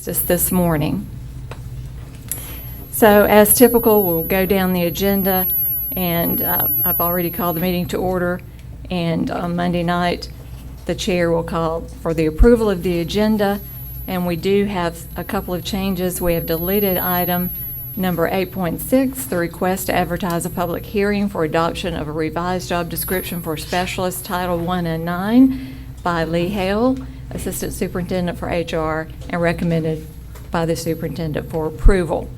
Just this morning. So as typical, we'll go down the agenda, and I've already called the meeting to order, and on Monday night the chair will call for the approval of the agenda, and we do have a couple of changes. We have deleted item number 8.6, the request to advertise a public hearing for adoption of a revised job description for specialist Title 1 and 9 by Lee Hale, Assistant Superintendent for HR, and recommended by the superintendent for approval.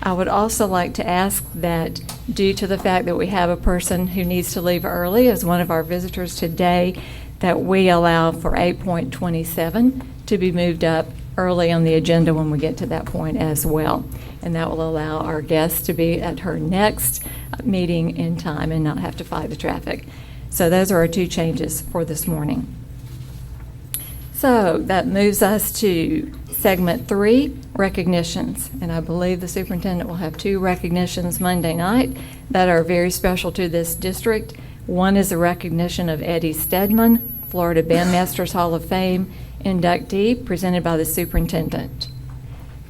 I would also like to ask that, due to the fact that we have a person who needs to leave early as one of our visitors today, that we allow for 8.27 to be moved up early on the agenda when we get to that point as well. And that will allow our guest to be at her next meeting in time and not have to fight the traffic. So those are our two changes for this morning. So that moves us to segment 3, recognitions. And I believe the superintendent will have 2 recognitions Monday night that are very special to this district. One is a recognition of Eddie Stedman, Florida Bandmasters Hall of Fame inductee, presented by the superintendent.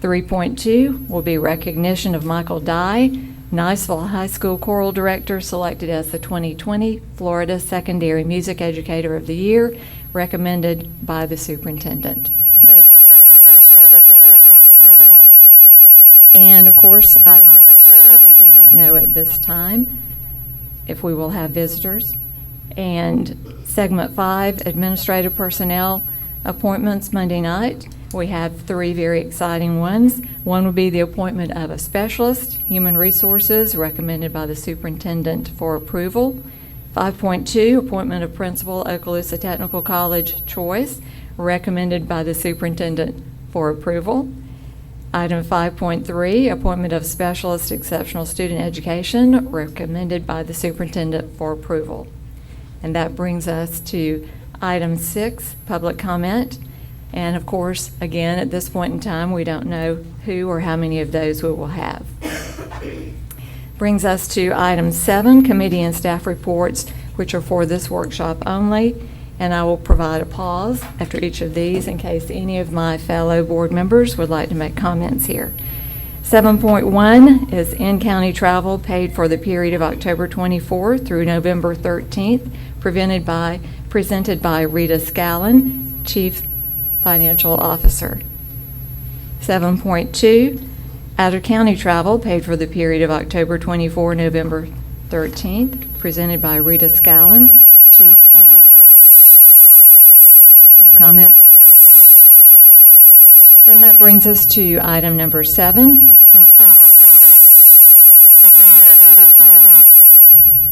3.2 will be recognition of Michael Dye, Niceville High School Choral Director, selected as the 2020 Florida Secondary Music Educator of the Year, recommended by the superintendent. Those will certainly be so that the events, no doubt. And of course, item number 3, we do not know at this time if we will have visitors. And segment 5, administrative personnel appointments Monday night. We have 3 very exciting ones. One would be the appointment of a specialist, human resources, recommended by the superintendent for approval. 5.2, appointment of principal, Okaloosa Technical College choice, recommended by the superintendent for approval. Item 5.3, appointment of specialist, exceptional student education, recommended by the superintendent for approval. And that brings us to item 6, public comment. And of course, again, at this point in time, we don't know who or how many of those we will have. Brings us to item 7, committee and staff reports, which are for this workshop only. And I will provide a pause after each of these in case any of my fellow board members would like to make comments here. 7.1 is in-county travel paid for the period of October 24th through November 13th, presented by Rita Scallon, Chief Financial Officer. 7.2, out-of-county travel paid for the period of October 24, November 13th, presented by Rita Scallon, Chief Financial Officer. No comments or questions? Then that brings us to item number 7, consent agenda.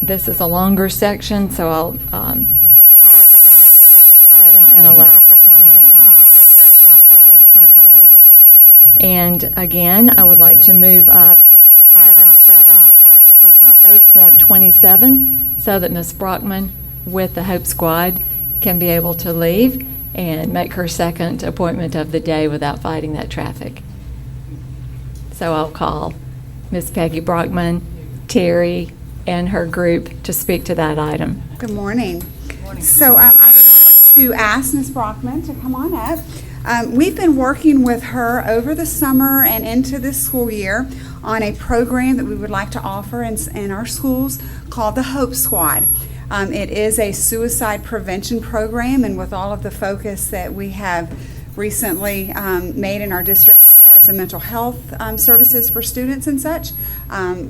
This is a longer section, so I'll pause again after each item and allow for comments and discussions by my colleagues. And again, I would like to move up item 8.27 so that Ms. Brockman with the Hope Squad can be able to leave and make her second appointment of the day without fighting that traffic. So I'll call Ms. Peggy Brockman, Terry, and her group to speak to that item. Good morning. Good morning. So I would like to ask Ms. Brockman to come on up. We've been working with her over the summer and into this school year on a program that we would like to offer in our schools called the Hope Squad. It is a suicide prevention program, and with all of the focus that we have recently made in our district as far as the mental health services for students and such,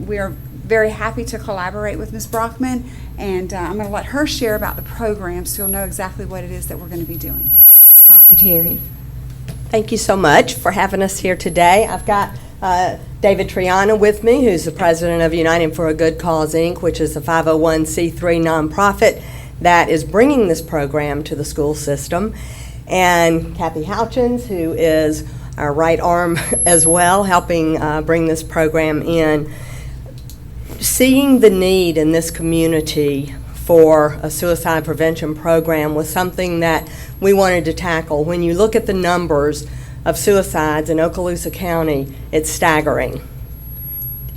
we are very happy to collaborate with Ms. Brockman, and I'm going to let her share about the program so you'll know exactly what it is that we're going to be doing. Thank you, Terry. Thank you so much for having us here today. I've got David Triana with me, who's the president of United for a Good Cause, Inc., which is a 501c3 nonprofit that is bringing this program to the school system, and Kathy Houchins, who is our right arm as well, helping bring this program in. Seeing the need in this community for a suicide prevention program was something that we wanted to tackle. When you look at the numbers of suicides in Okaloosa County, it's staggering.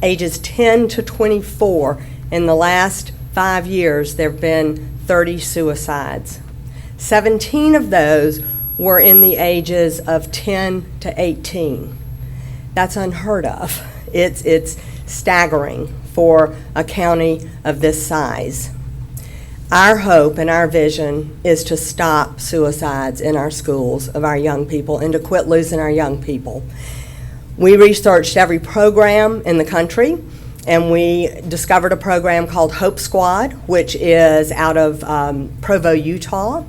Ages 10 to 24, in the last 5 years, there have been 30 suicides. 17 of those were in the ages of 10 to 18. That's unheard of. It's staggering for a county of this size. Our hope and our vision is to stop suicides in our schools of our young people and to quit losing our young people. We researched every program in the country, and we discovered a program called Hope Squad, which is out of Provo, Utah.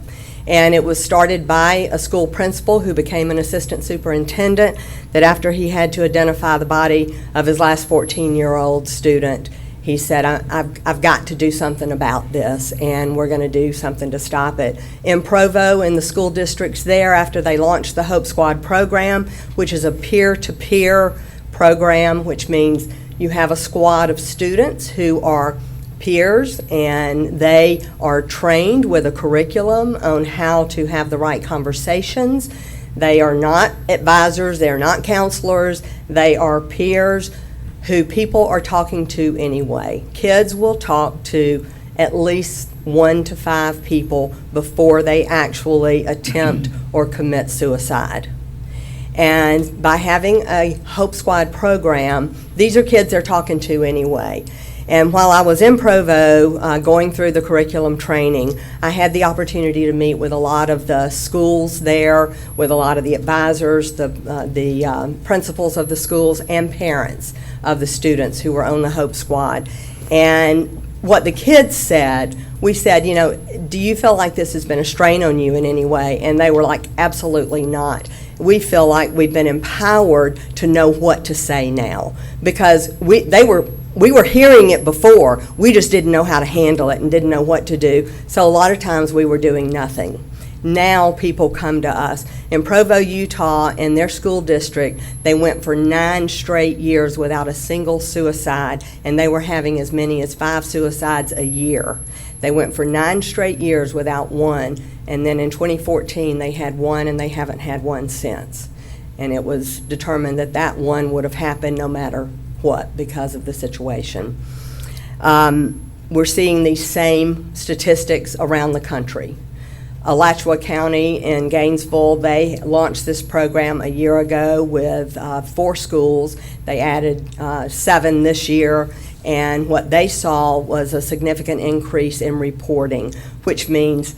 And it was started by a school principal who became an assistant superintendent, that after he had to identify the body of his last 14-year-old student, he said, I've got to do something about this, and we're going to do something to stop it. In Provo, in the school districts there, after they launched the Hope Squad program, which is a peer-to-peer program, which means you have a squad of students who are peers, and they are trained with a curriculum on how to have the right conversations. They are not advisors, they're not counselors, they are peers who people are talking to anyway. Kids will talk to at least 1 to 5 people before they actually attempt or commit suicide. And by having a Hope Squad program, these are kids they're talking to anyway. And while I was in Provo going through the curriculum training, I had the opportunity to meet with a lot of the schools there, with a lot of the advisors, the principals of the schools, and parents of the students who were on the Hope Squad. And what the kids said, we said, you know, do you feel like this has been a strain on you in any way? And they were like, absolutely not. We feel like we've been empowered to know what to say now, because we were hearing it before, we just didn't know how to handle it and didn't know what to do. So a lot of times we were doing nothing. Now people come to us. In Provo, Utah, in their school district, they went for 9 straight years without a single suicide, and they were having as many as 5 suicides a year. They went for 9 straight years without one, and then in 2014 they had one, and they haven't had one since. And it was determined that that one would have happened no matter what because of the situation. We're seeing these same statistics around the country. Alachua County in Gainesville, they launched this program a year ago with 4 schools. They added 7 this year, and what they saw was a significant increase in reporting, which means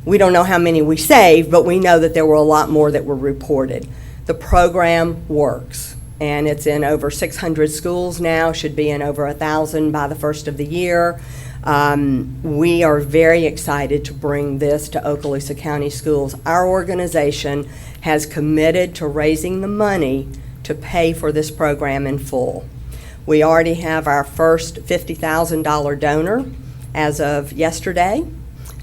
we don't know how many we saved, but we know that there were a lot more that were reported. The program works, and it's in over 600 schools now, should be in over 1,000 by the first of the year. We are very excited to bring this to Okaloosa County Schools. Our organization has committed to raising the money to pay for this program in full. We already have our first $50,000 donor as of yesterday.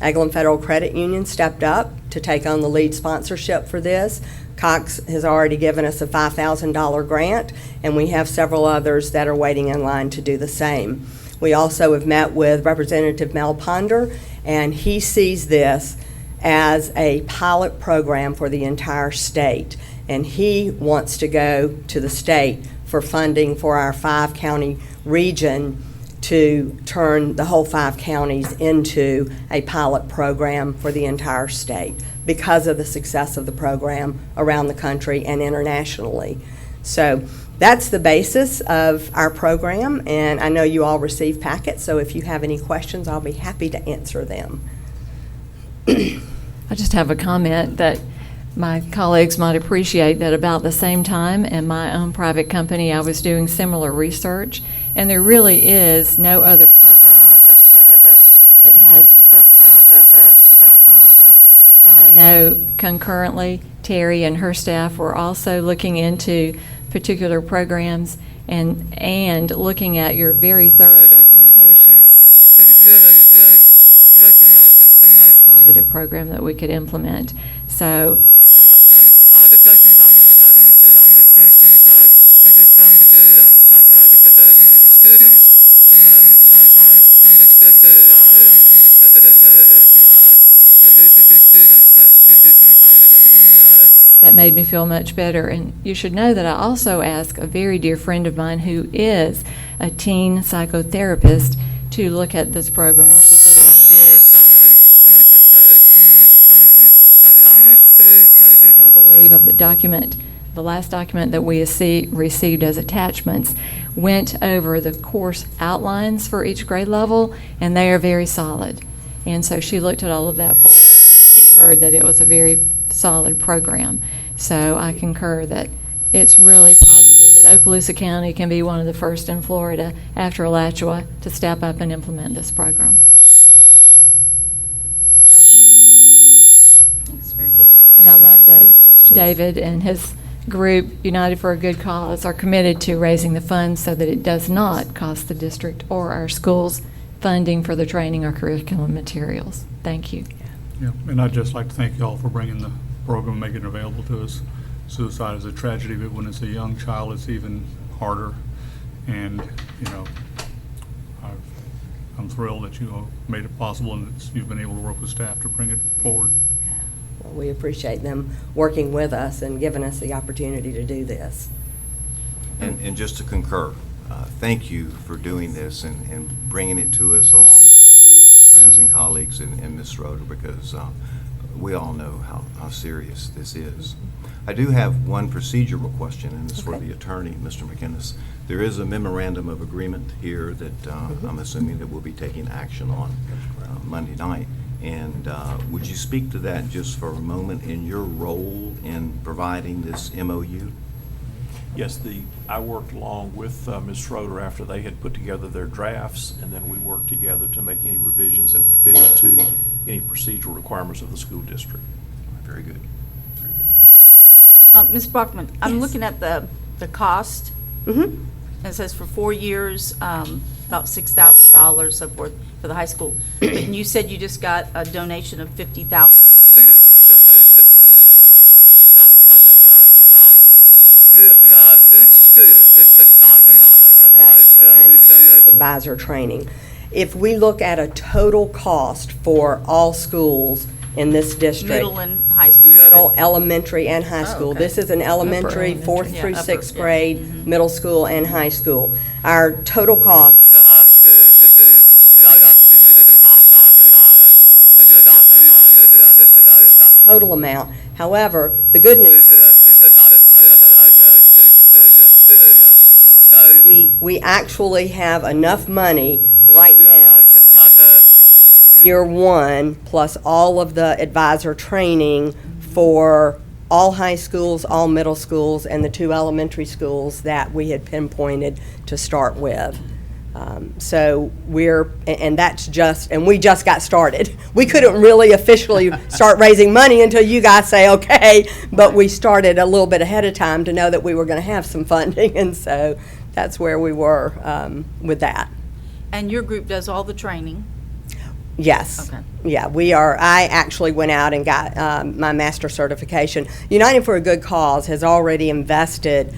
Eglin Federal Credit Union stepped up to take on the lead sponsorship for this. Cox has already given us a $5,000 grant, and we have several others that are waiting in line to do the same. We also have met with Representative Mel Ponder, and he sees this as a pilot program for the entire state, and he wants to go to the state for funding for our 5-county region to turn the whole 5 counties into a pilot program for the entire state because of the success of the program around the country and internationally. So that's the basis of our program, and I know you all receive packets, so if you have any questions, I'll be happy to answer them. I just have a comment that my colleagues might appreciate that about the same time in my own private company I was doing similar research, and there really is no other program of this caliber that has this kind of results documented. And I know concurrently Terry and her staff were also looking into particular programs and looking at your very thorough documentation. It really is looking like it's the most positive program that we could implement. So all the questions I have are answered. I had questions like, is this going to be a psychological burden on the students? And once I understood the law and understood that it really does not, that these would be students that would be confided in anyway, that made me feel much better. And you should know that I also asked a very dear friend of mine who is a teen psychotherapist to look at this program. She said it was very solid and it's a quote, and it's plain. As long last 3 pages, I believe, of the document, the last document that we received as attachments, went over the course outlines for each grade level, and they are very solid. And so she looked at all of that for us and concurred that it was a very solid program. So I concur that it's really positive that Okaloosa County can be one of the first in Florida after Alachua to step up and implement this program. Thanks, very good. And I love that David and his group, United for a Good Cause, are committed to raising the funds so that it does not cost the district or our schools funding for the training or curriculum materials. Thank you. Yeah, and I'd just like to thank you all for bringing the program and making it available to us. Suicide is a tragedy, but when it's a young child, it's even harder. And, you know, I'm thrilled that you made it possible and that you've been able to work with staff to bring it forward. Well, we appreciate them working with us and giving us the opportunity to do this. And just to concur, thank you for doing this and bringing it to us along with your friends and colleagues and Ms. Schroeder, because we all know how serious this is. I do have one procedural question, and it's for Okay. the attorney, Mr. McInnes. There is a memorandum of agreement here that I'm assuming that we'll be taking action on Monday night. And would you speak to that just for a moment in your role in providing this MOU? Yes, I worked along with Ms. Schroeder after they had put together their drafts, and then we worked together to make any revisions that would fit into any procedural requirements of the school district. Very good. Very good. Ms. Brockman, I'm Yes. looking at the cost. Mm-hmm. It says for 4 years, about $6,000 for the high school. And you said you just got a donation of $50,000? So basically, you got it covered, right? Each school is $6,000, okay? Advisor training. If we look at a total cost for all schools in this district. Middle and high school. Middle, elementary, and high school. okay. This is an elementary, Upper 4th elementary. through Yeah, upper, 6th yeah. grade, middle school, and high school. Our total cost, For our schools would be right at $205,000. If you're not in mind, it'd be other to those that total amount. However, the good news is that that is part of the period. So we actually have enough money right now, to cover year one, plus all of the advisor training for all high schools, all middle schools, and the 2 elementary schools that we had pinpointed to start with. So we just got started. We couldn't really officially start raising money until you guys say, okay, but we started a little bit ahead of time to know that we were going to have some funding, and so that's where we were with that. And your group does all the training? Yes. Okay. Yeah, I actually went out and got my master certification. United for a Good Cause has already invested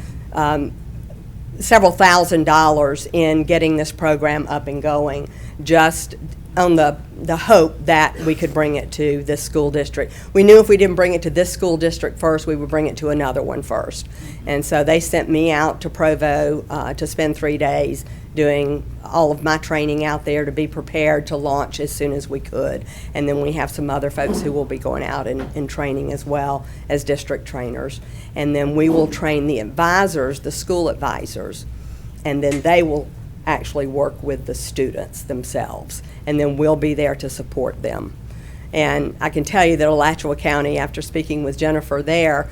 several $1,000s in getting this program up and going, just on the hope that we could bring it to this school district. We knew if we didn't bring it to this school district first, we would bring it to another one first. And so they sent me out to Provo to spend 3 days doing all of my training out there to be prepared to launch as soon as we could. And then we have some other folks who will be going out and training as well as district trainers. And then we will train the advisors, the school advisors, and then they will actually work with the students themselves. And then we'll be there to support them. And I can tell you that Alachua County, after speaking with Jennifer there,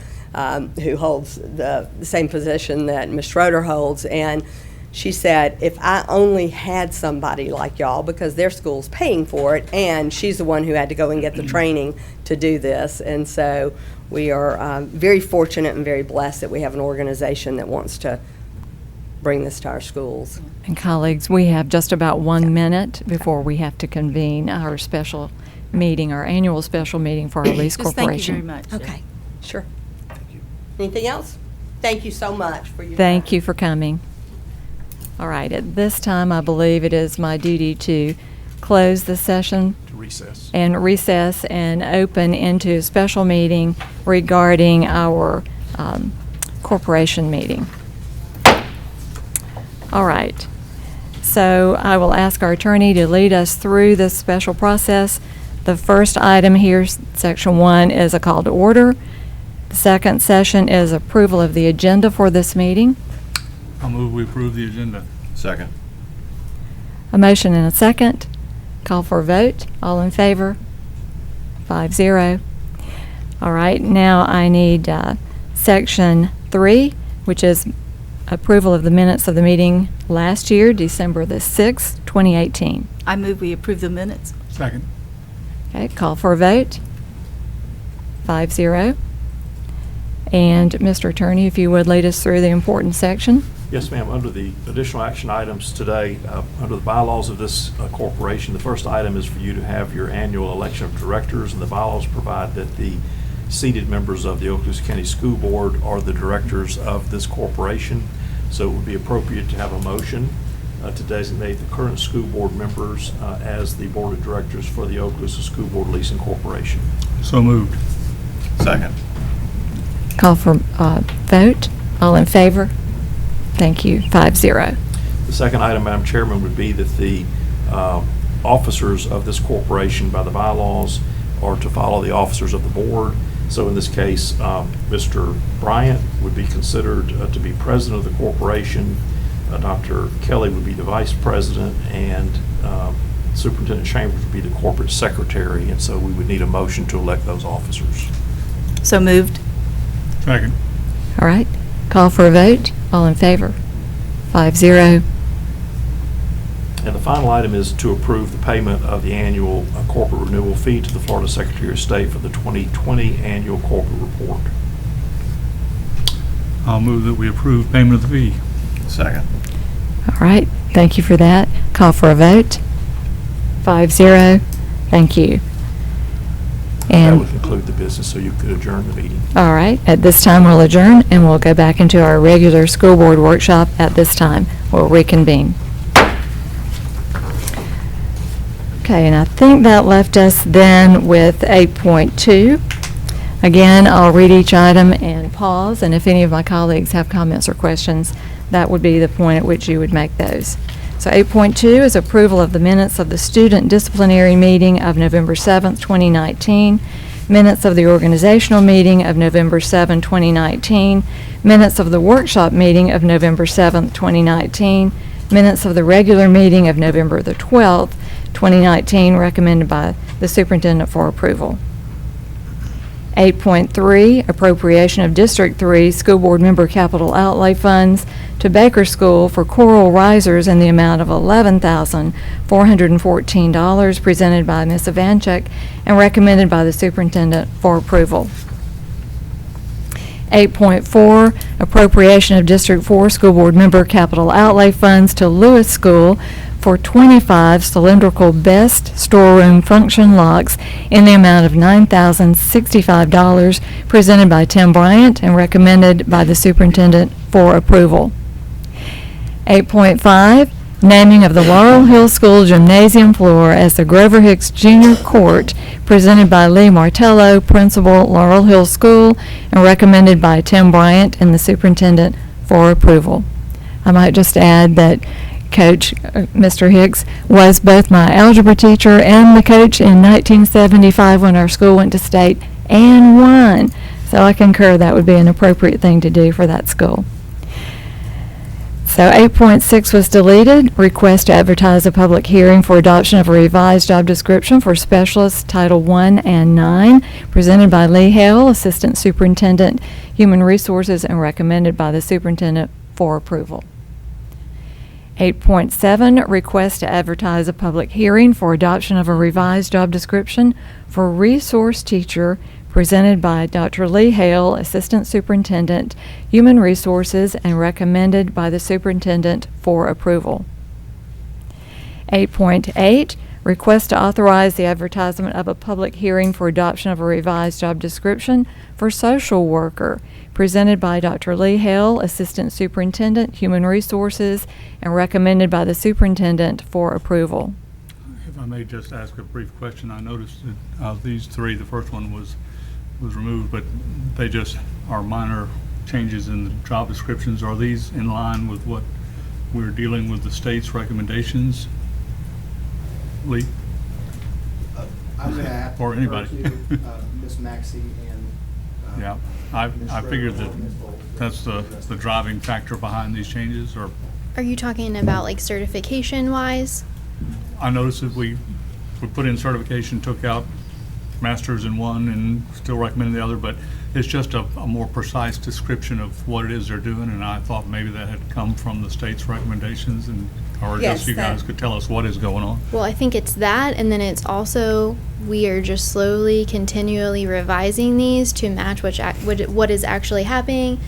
who holds the same position that Ms. Schroeder holds, and she said, if I only had somebody like y'all, because their school's paying for it, and she's the one who had to go and get the training to do this. And so we are very fortunate and very blessed that we have an organization that wants to bring this to our schools. And colleagues, we have just about 1 minute before we have to convene our special meeting, our annual special meeting for our lease Just corporation. thank you very much. Okay, sure. Thank you. Anything else? Thank you so much for your Thank time. you for coming. All right, at this time, I believe it is my duty to close the session To recess. and recess and open into a special meeting regarding our corporation meeting. All right. So I will ask our attorney to lead us through this special process. The first item here, Section 1, is a call to order. The second session is approval of the agenda for this meeting. I'll move we approve the agenda. Second. A motion and a second. Call for a vote. All in favor? 5-0. All right, now I need Section 3, which is approval of the minutes of the meeting last year, December the 6th, 2018. I move we approve the minutes. Second. Okay, call for a vote. 5-0. And Mr. Attorney, if you would lead us through the important section. Yes, ma'am. Under the additional action items today, under the bylaws of this corporation, the first item is for you to have your annual election of directors, and the bylaws provide that the seated members of the Okaloosa County School Board are the directors of this corporation. So it would be appropriate to have a motion to designate the current school board members as the board of directors for the Okaloosa School Board Leasing Corporation. So moved. Second. Call for vote. All in favor? Thank you. 5-0. The second item, Madam Chairman, would be that the officers of this corporation by the bylaws are to follow the officers of the board. So in this case, Mr. Bryant would be considered to be president of the corporation. Dr. Kelly would be the vice president, and Superintendent Chambers would be the corporate secretary. And so we would need a motion to elect those officers. So moved. Second. All right. Call for a vote. All in favor? 5-0. And the final item is to approve the payment of the annual corporate renewal fee to the Florida Secretary of State for the 2020 annual corporate report. I'll move that we approve payment of the fee. Second. All right. Thank you for that. Call for a vote. 5-0. Thank you. That And would conclude the business, so you could adjourn the meeting. all right, at this time we'll adjourn and we'll go back into our regular school board workshop at this time. We'll reconvene. Okay, and I think that left us then with 8.2. Again, I'll read each item and pause, and if any of my colleagues have comments or questions, that would be the point at which you would make those. So 8.2 is approval of the minutes of the student disciplinary meeting of November 7th, 2019, minutes of the organizational meeting of November 7, 2019, minutes of the workshop meeting of November 7th, 2019, minutes of the regular meeting of November the 12th, 2019, recommended by the superintendent for approval. 8.3, appropriation of District 3 School Board Member Capital Outlay Funds to Baker School for choral risers in the amount of $11,414, presented by Ms. Ivanchuk and recommended by the superintendent for approval. 8.4, appropriation of District 4 School Board Member Capital Outlay Funds to Lewis School for 25 cylindrical best storeroom function locks in the amount of $9,065, presented by Tim Bryant and recommended by the superintendent for approval. 8.5, naming of the Laurel Hill School Gymnasium floor as the Grover Hicks Junior Court, presented by Lee Martello, principal, Laurel Hill School, and recommended by Tim Bryant and the superintendent for approval. I might just add that Coach Mr. Hicks was both my algebra teacher and the coach in 1975 when our school went to state and won. So I concur that would be an appropriate thing to do for that school. So 8.6 was deleted. Request to advertise a public hearing for adoption of a revised job description for specialists Title 1 and 9, presented by Lee Hale, Assistant Superintendent, Human Resources, and recommended by the superintendent for approval. 8.7, request to advertise a public hearing for adoption of a revised job description for resource teacher, presented by Dr. Lee Hale, Assistant Superintendent, Human Resources, and recommended by the superintendent for approval. 8.8, request to authorize the advertisement of a public hearing for adoption of a revised job description for social worker, presented by Dr. Lee Hale, Assistant Superintendent, Human Resources, and recommended by the superintendent for approval. If I may just ask a brief question, I noticed that these three, the first one was removed, but they just are minor changes in the job descriptions. Are these in line with what we're dealing with the state's recommendations? Lee? I'm going to have to Or refer anybody. to Ms. Maxey and. Yeah, I figured that that's the driving factor behind these changes, or Are you talking about like certification wise? I noticed that we put in certification, took out masters in one and still recommended the other, but it's just a more precise description of what it is they're doing, and I thought maybe that had come from the state's recommendations, and or Yes, just you guys that- could tell us what is going on. Well, I think it's that, and then it's also we are just slowly, continually revising these to match what is actually happening.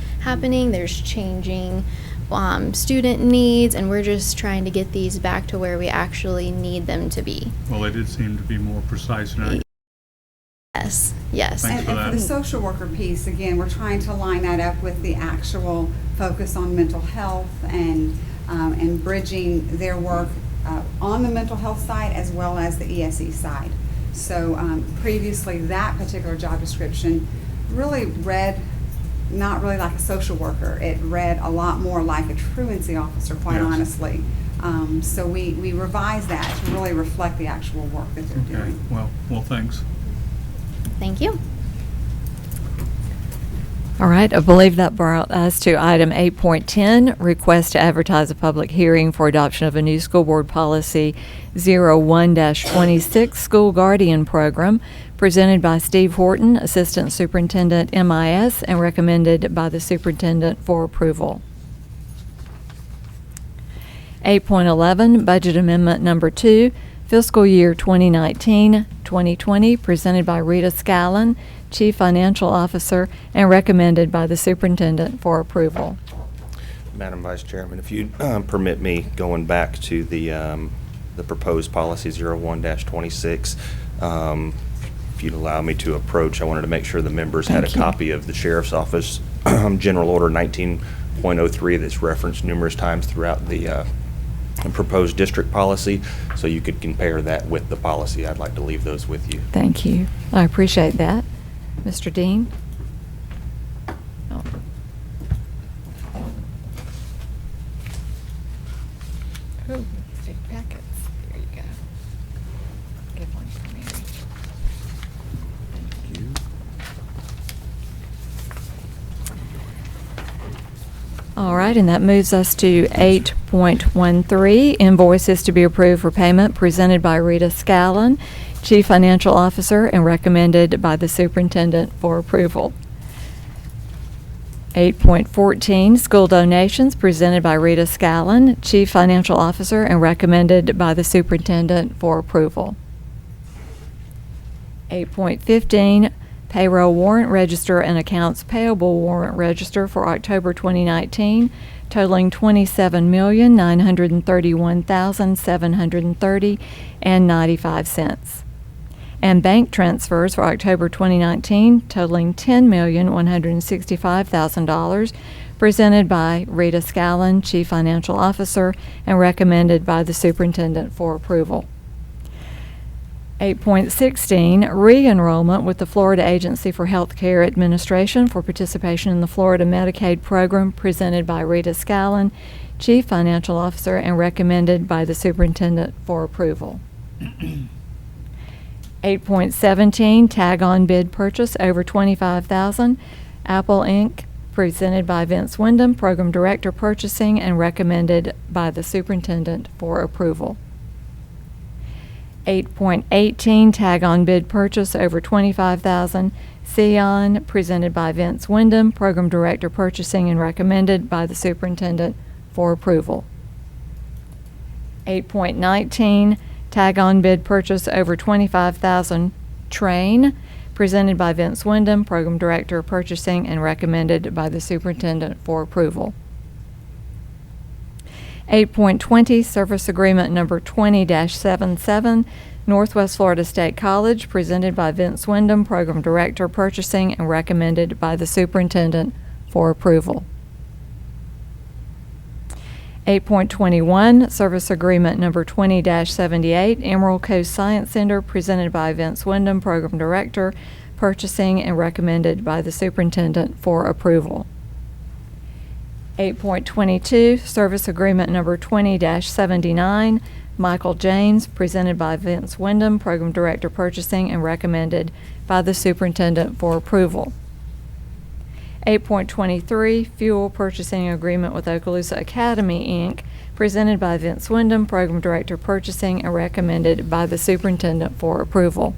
There's changing student needs, and we're just trying to get these back to where we actually need them to be. Well, they did seem to be more precise and accurate. Yes. Thanks And for for that. the social worker piece, again, we're trying to line that up with the actual focus on mental health and bridging their work on the mental health side as well as the ESE side. So previously, that particular job description really read not really like a social worker. It read a lot more like a truancy officer, quite Yes. honestly. So we revised that to really reflect the actual work that they're Okay, doing. well, thanks. Thank you. All right, I believe that brought us to item 8.10, request to advertise a public hearing for adoption of a new school board policy 01-26 school guardian program, presented by Steve Horton, Assistant Superintendent MIS, and recommended by the superintendent for approval. 8.11, budget amendment number 2, fiscal year 2019-2020, presented by Rita Scallon, Chief Financial Officer, and recommended by the superintendent for approval. Madam Vice Chairman, if you permit me going back to the proposed policy 01-26, if you'd allow me to approach, I wanted to make sure the members had a Thank you. copy of the Sheriff's Office General Order 19.03 that's referenced numerous times throughout the proposed district policy, so you could compare that with the policy. I'd like to leave those with you. Thank you. I appreciate that. Mr. Dean? Oh. Oh, big packets. There you go. Give one for Mary. Thank you. All right, and that moves us to 8.13, invoices to be approved for payment, presented by Rita Scallon, Chief Financial Officer, and recommended by the superintendent for approval. 8.14, school donations, presented by Rita Scallon, Chief Financial Officer, and recommended by the superintendent for approval. 8.15, payroll warrant register and accounts payable warrant register for October 2019, totaling $27,931,730.95. And bank transfers for October 2019, totaling $10,165,000, presented by Rita Scallon, Chief Financial Officer, and recommended by the superintendent for approval. 8.16, re-enrollment with the Florida Agency for Healthcare Administration for participation in the Florida Medicaid program, presented by Rita Scallon, Chief Financial Officer, and recommended by the superintendent for approval. 8.17, tag-on bid purchase over $25,000, Apple Inc., presented by Vince Wyndham, Program Director Purchasing, and recommended by the superintendent for approval. 8.18, tag-on bid purchase over $25,000, Sion, presented by Vince Wyndham, Program Director Purchasing, and recommended by the superintendent for approval. 8.19, tag-on bid purchase over $25,000, Train, presented by Vince Wyndham, Program Director Purchasing, and recommended by the superintendent for approval. 8.20, service agreement number 20-77, Northwest Florida State College, presented by Vince Wyndham, Program Director Purchasing, and recommended by the superintendent for approval. 8.21, service agreement number 20-78, Emerald Coast Science Center, presented by Vince Wyndham, Program Director Purchasing, and recommended by the superintendent for approval. 8.22, service agreement number 20-79, Michael James, presented by Vince Wyndham, Program Director Purchasing, and recommended by the Superintendent for approval. 8.23, Fuel Purchasing Agreement with Okaloosa Academy, Inc., presented by Vince Wyndham, Program Director Purchasing, and recommended by the Superintendent for approval.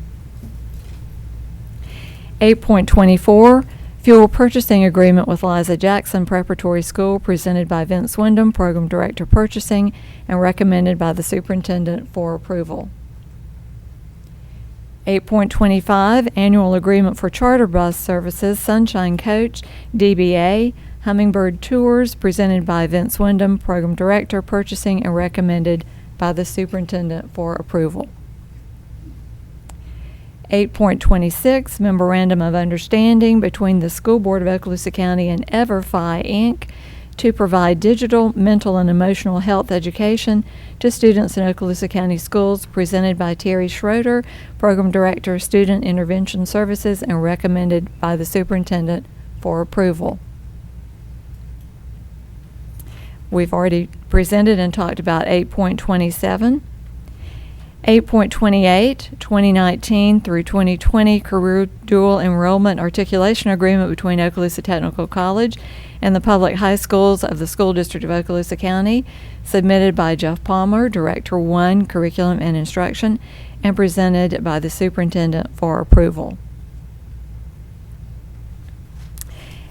8.24, Fuel Purchasing Agreement with Liza Jackson Preparatory School, presented by Vince Wyndham, Program Director Purchasing, and recommended by the Superintendent for approval. 8.25, Annual Agreement for Charter Bus Services, Sunshine Coach, DBA, Hummingbird Tours, presented by Vince Wyndham, Program Director Purchasing, and recommended by the Superintendent for approval. 8.26, Memorandum of Understanding between the School Board of Okaloosa County and EverFi, Inc. to provide digital, mental, and emotional health education to students in Okaloosa County schools, presented by Terry Schroeder, Program Director, Student Intervention Services, and recommended by the Superintendent for approval. We've already presented and talked about 8.27. 8.28, 2019 through 2020 Career Dual Enrollment Articulation Agreement between Okaloosa Technical College and the public high schools of the School District of Okaloosa County, submitted by Jeff Palmer, Director 1, Curriculum and Instruction, and presented by the Superintendent for approval.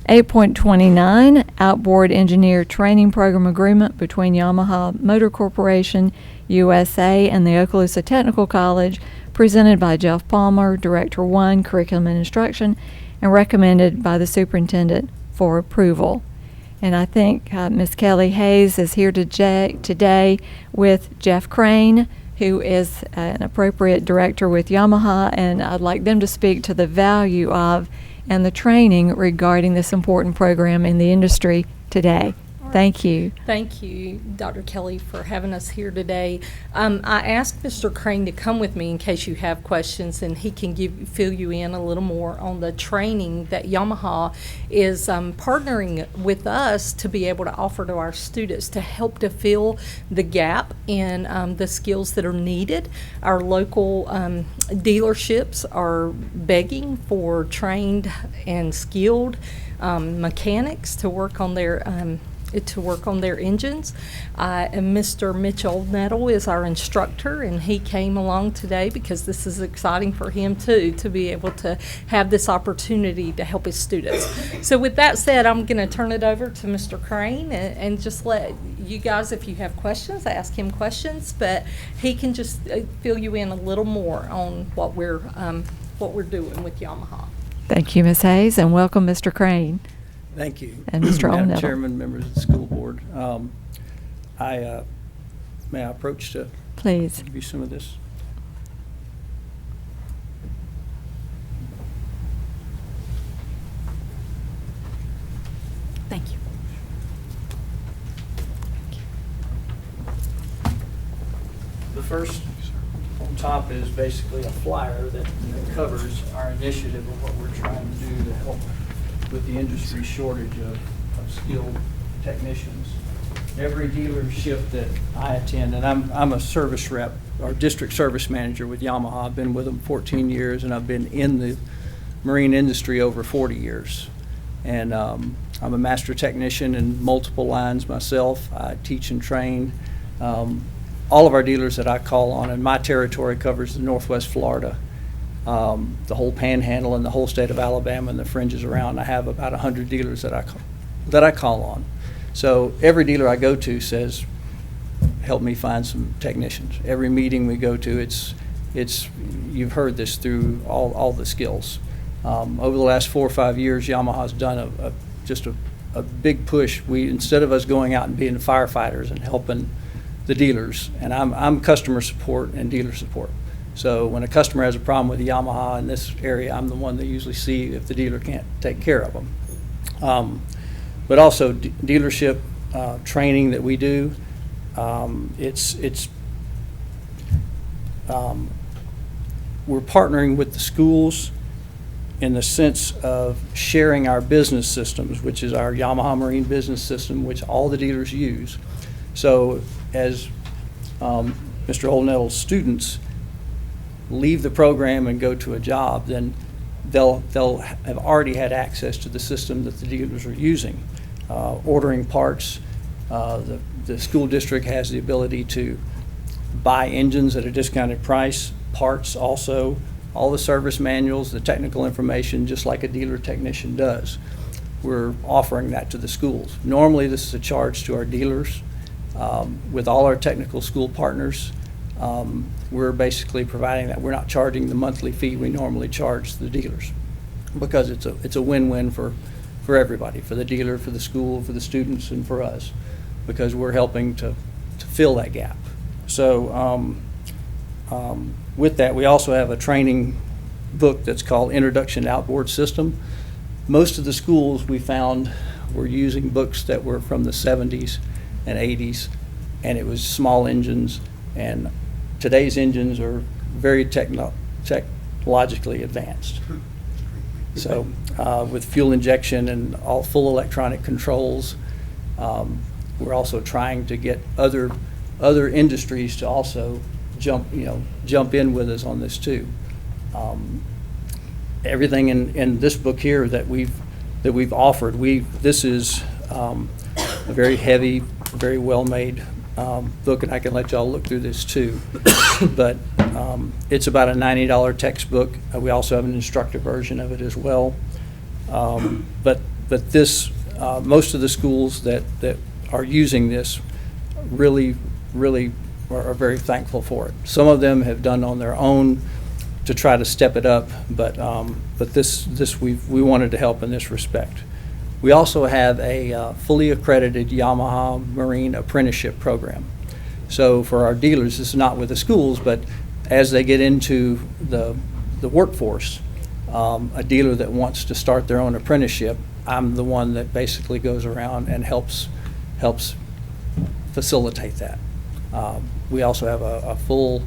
8.29, Outboard Engineer Training Program Agreement between Yamaha Motor Corporation, USA, and the Okaloosa Technical College, presented by Jeff Palmer, Director 1, Curriculum and Instruction, and recommended by the Superintendent for approval. And I think Ms. Kelly Hayes is here today with Jeff Crane, who is an appropriate director with Yamaha, and I'd like them to speak to the value of and the training regarding this important program in the industry today. Thank you. Thank you, Dr. Kelly, for having us here today. I asked Mr. Crane to come with me in case you have questions, and he can fill you in a little more on the training that Yamaha is partnering with us to be able to offer to our students to help to fill the gap in the skills that are needed. Our local dealerships are begging for trained and skilled mechanics to work on their engines. And Mr. Mitchell Nettle is our instructor, and he came along today because this is exciting for him too, to be able to have this opportunity to help his students. So with that said, I'm going to turn it over to Mr. Crane and just let you guys, if you have questions, ask him questions, but he can just fill you in a little more on what we're doing with Yamaha. Thank you, Ms. Hayes, and welcome, Mr. Crane. Thank you. And Mr. Madam O'Neill. Chairman, members of the school board. May I approach to Please. give you some of this? Thank you. The first on top is basically a flyer that covers our initiative of what we're trying to do to help with the industry shortage of skilled technicians. Every dealership that I attend, and I'm a service rep or district service manager with Yamaha. I've been with them 14 years, and I've been in the marine industry over 40 years. And I'm a master technician in multiple lines myself. I teach and train. All of our dealers that I call on, and my territory covers the Northwest Florida, the whole Panhandle and the whole state of Alabama and the fringes around. I have about 100 dealers that I call on. So every dealer I go to says, help me find some technicians. Every meeting we go to, it's you've heard this through all the skills. Over the last 4 or 5 years, Yamaha's done just a big push. Instead of us going out and being firefighters and helping the dealers, and I'm customer support and dealer support. So when a customer has a problem with the Yamaha in this area, I'm the one that usually see if the dealer can't take care of them. But also dealership training that we do, we're partnering with the schools in the sense of sharing our business systems, which is our Yamaha Marine Business System, which all the dealers use. So as Mr. Oldnettle's students leave the program and go to a job, then they'll have already had access to the system that the dealers are using. Ordering parts, the school district has the ability to buy engines at a discounted price, parts also, all the service manuals, the technical information, just like a dealer technician does. We're offering that to the schools. Normally, this is a charge to our dealers. With all our technical school partners, we're basically providing that. We're not charging the monthly fee we normally charge the dealers, because it's a win-win for everybody, for the dealer, for the school, for the students, and for us, because we're helping to fill that gap. So with that, we also have a training book that's called Introduction to Outboard System. Most of the schools we found were using books that were from the 70s and 80s, and it was small engines, and today's engines are very technologically advanced. So with fuel injection and all full electronic controls, we're also trying to get other industries to also jump in with us on this too. Everything in this book here that we've offered, this is a very heavy, very well-made book, and I can let y'all look through this too. But it's about a $90 textbook. We also have an instructor version of it as well. But this, most of the schools that are using this really are very thankful for it. Some of them have done on their own to try to step it up, but this we wanted to help in this respect. We also have a fully accredited Yamaha Marine Apprenticeship program. So for our dealers, this is not with the schools, but as they get into the workforce, a dealer that wants to start their own apprenticeship, I'm the one that basically goes around and helps facilitate that. We also have a full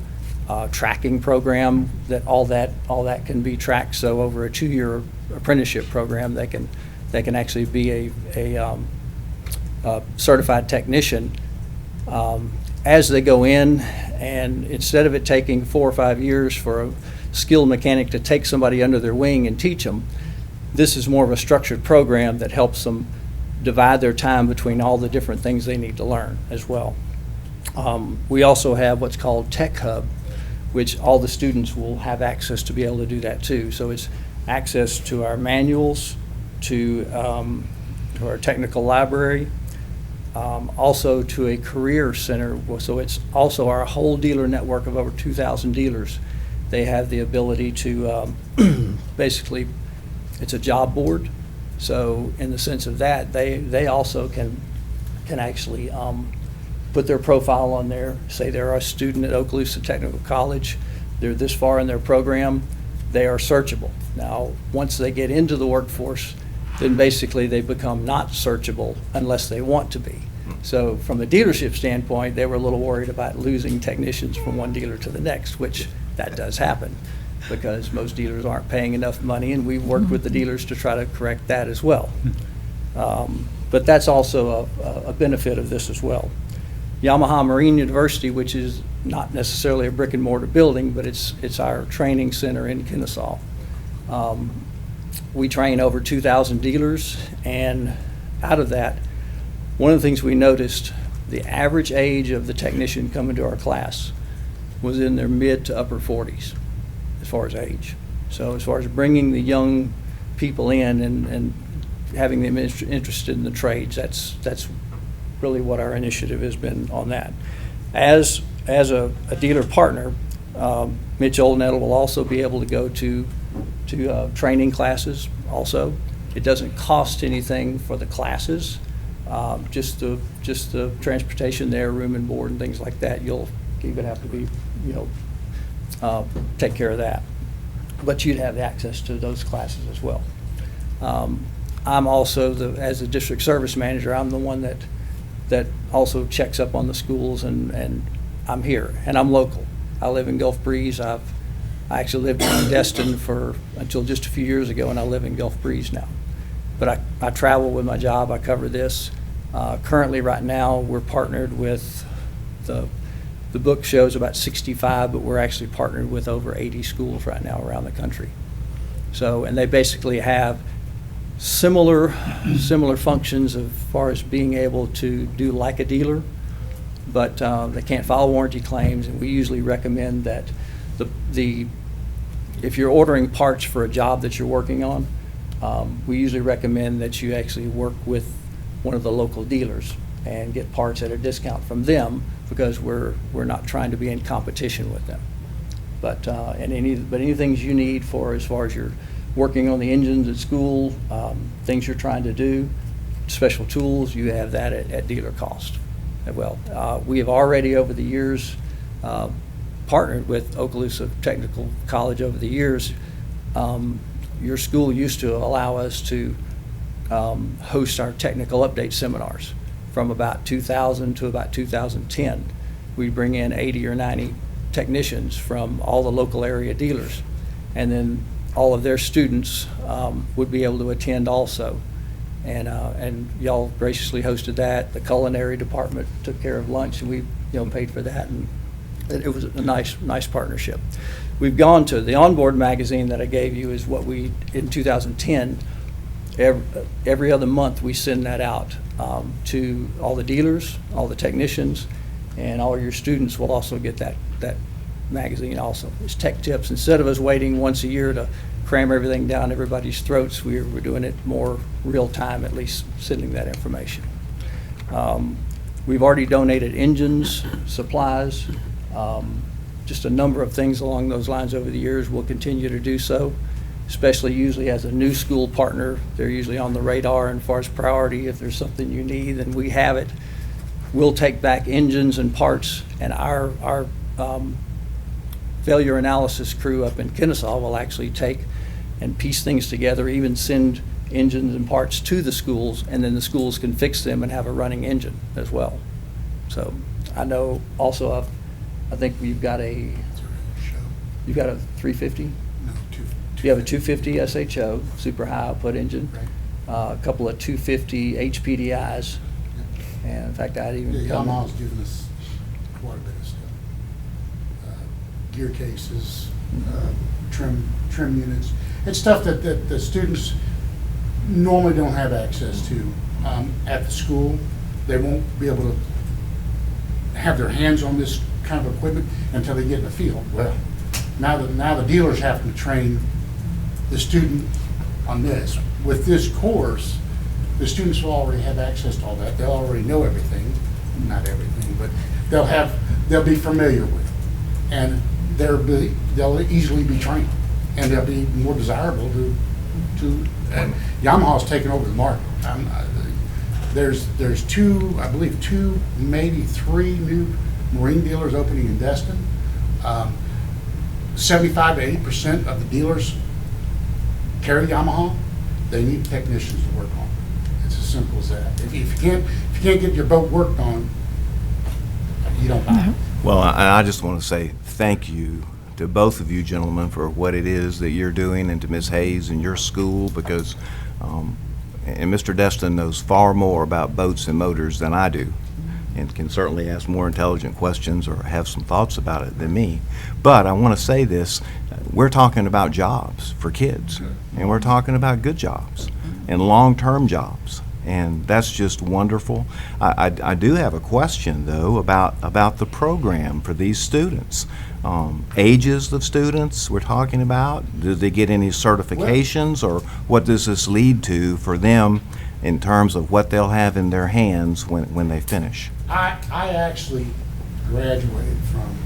tracking program that all that can be tracked. So over a 2-year apprenticeship program, they can actually be a certified technician as they go in, and instead of it taking 4 or 5 years for a skilled mechanic to take somebody under their wing and teach them, this is more of a structured program that helps them divide their time between all the different things they need to learn as well. We also have what's called Tech Hub, which all the students will have access to be able to do that too. So it's access to our manuals, to our technical library, also to a career center. So it's also our whole dealer network of over 2,000 dealers. They have the ability to basically, it's a job board. So in the sense of that, they also can actually put their profile on there. Say they're a student at Okaloosa Technical College, they're this far in their program, they are searchable. Now, once they get into the workforce, then basically they become not searchable unless they want to be. So from a dealership standpoint, they were a little worried about losing technicians from one dealer to the next, which that does happen because most dealers aren't paying enough money, and we've worked with the dealers to try to correct that as well. But that's also a benefit of this as well. Yamaha Marine University, which is not necessarily a brick and mortar building, but it's our training center in Kennesaw. We train over 2,000 dealers, and out of that, one of the things we noticed, the average age of the technician coming to our class was in their mid to upper 40s as far as age. So as far as bringing the young people in and having them interested in the trades, that's really what our initiative has been on that. As a dealer partner, Mitch Oldnettle will also be able to go to training classes also. It doesn't cost anything for the classes, just the transportation there, room and board and things like that. You'll even have to be, take care of that. But you'd have access to those classes as well. I'm also, as a district service manager, I'm the one that also checks up on the schools, and I'm here, and I'm local. I live in Gulf Breeze. I actually lived in Destin until just a few years ago, and I live in Gulf Breeze now. But I travel with my job. I cover this. Currently, right now, we're partnered with the the book shows about 65, but we're actually partnered with over 80 schools right now around the country. So, and they basically have similar functions as far as being able to do like a dealer, but they can't file warranty claims, and we usually recommend that if you're ordering parts for a job that you're working on, we usually recommend that you actually work with one of the local dealers and get parts at a discount from them, because we're not trying to be in competition with them. But any things you need for as far as you're working on the engines at school, things you're trying to do, special tools, you have that at dealer cost as well. We have already over the years partnered with Okaloosa Technical College over the years. Your school used to allow us to host our technical update seminars from about 2000 to about 2010. We bring in 80 or 90 technicians from all the local area dealers, and then all of their students would be able to attend also. And y'all graciously hosted that. The culinary department took care of lunch, and we paid for that, and it was a nice partnership. We've gone to the onboard magazine that I gave you is what we, in 2010, every other month we send that out to all the dealers, all the technicians, and all your students will also get that magazine also. It's tech tips. Instead of us waiting once a year to cram everything down everybody's throats, we're doing it more real time, at least sending that information. We've already donated engines, supplies, just a number of things along those lines over the years. We'll continue to do so, especially usually as a new school partner. They're usually on the radar, and as far as priority, if there's something you need, then we have it. We'll take back engines and parts, and our failure analysis crew up in Kennesaw will actually take and piece things together, even send engines and parts to the schools, and then the schools can fix them and have a running engine as well. So I know also I think you've got a 350? No, You have a 250 SHO, super high output engine, a couple of 250 HPDIs, and in fact I'd even Yamaha's given us quite a bit of stuff. Gear cases, trim units. It's stuff that the students normally don't have access to at the school. They won't be able to have their hands on this kind of equipment until they get in the field. Well, now the dealers have to train the student on this. With this course, the students will already have access to all that. They'll already know everything, not everything, but they'll be familiar with it, and they'll easily be trained, and they'll be more desirable to. And Yamaha's taken over the market. There's two, I believe two, maybe three new marine dealers opening in Destin. 75 to 80% of the dealers carry Yamaha. They need technicians to work on it. It's as simple as that. If you can't get your boat worked on, you don't buy it. Well, I just want to say thank you to both of you gentlemen for what it is that you're doing, and to Ms. Hayes and your school, because and Mr. Destin knows far more about boats and motors than I do, and can certainly ask more intelligent questions or have some thoughts about it than me. But I want to say this, we're talking about jobs for kids, and we're talking about good jobs and long-term jobs, and that's just wonderful. I do have a question, though, about the program for these students. Ages of students we're talking about, do they get any certifications, or what does this lead to for them in terms of what they'll have in their hands when they finish? I actually graduated from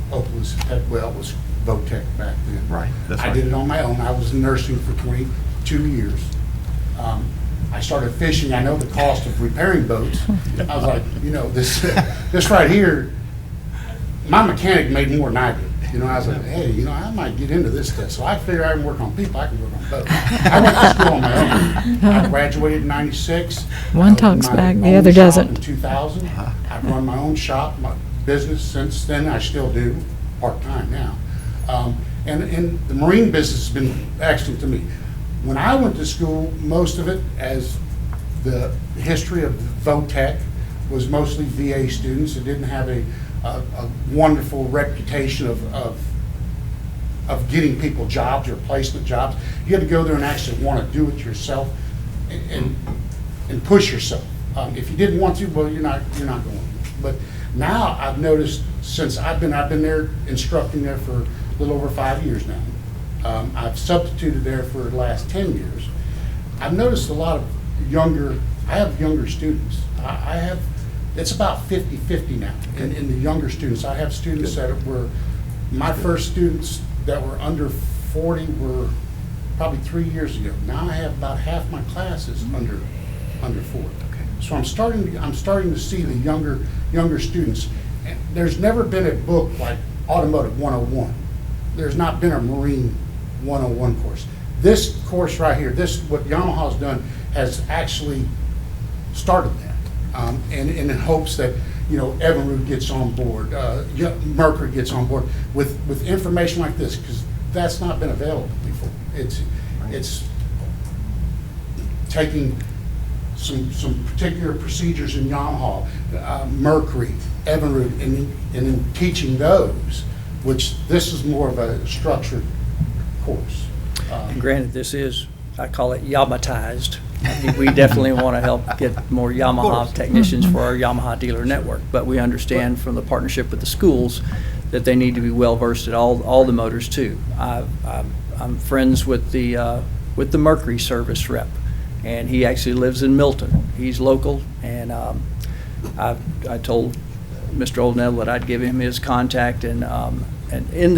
Okaloosa Tech. Well, it was Boat Tech back then. Right, that's right. I did it on my own. I was in nursing for 22 years. I started fishing. I know the cost of repairing boats. I was like, this right here, my mechanic made more than I did. I was like, hey, I might get into this stuff. So I figured I can work on people, I can work on boats. I went to school on my own. I graduated in '96. One talks back, the other doesn't. In 2000, I've run my own shop, my business since then. I still do, part-time now. And the marine business has been excellent to me. When I went to school, most of it, as the history of VOTEC, was mostly VA students that didn't have a a wonderful reputation of getting people jobs or placement jobs. You had to go there and actually want to do it yourself and push yourself. If you didn't want to, well, you're not going. But now I've noticed since I've been there instructing there for a little over 5 years now. I've substituted there for the last 10 years. I've noticed a lot of I have younger students. It's about 50-50 now in the younger students. I have students that were, my first students that were under 40 were probably 3 years ago. Now I have about half my classes under 40. So I'm starting to see the younger students. And there's never been a book like Automotive 101. There's not been a Marine 101 course. This course right here, what Yamaha's done, has actually started that. And in hopes that, Evinrude gets on board, Mercury gets on board with information like this, because that's not been available before. It's taking some particular procedures in Yamaha, Mercury, Evinrude, and then teaching those, which this is more of a structured course. And granted, this is, I call it Yamatized. We definitely want to help get more Yamaha technicians for our Yamaha dealer network, but we understand from the partnership with the schools that they need to be well versed at all the motors too. I'm friends with the Mercury service rep, and he actually lives in Milton. He's local, and I told Mr. Oldnell that I'd give him his contact, and in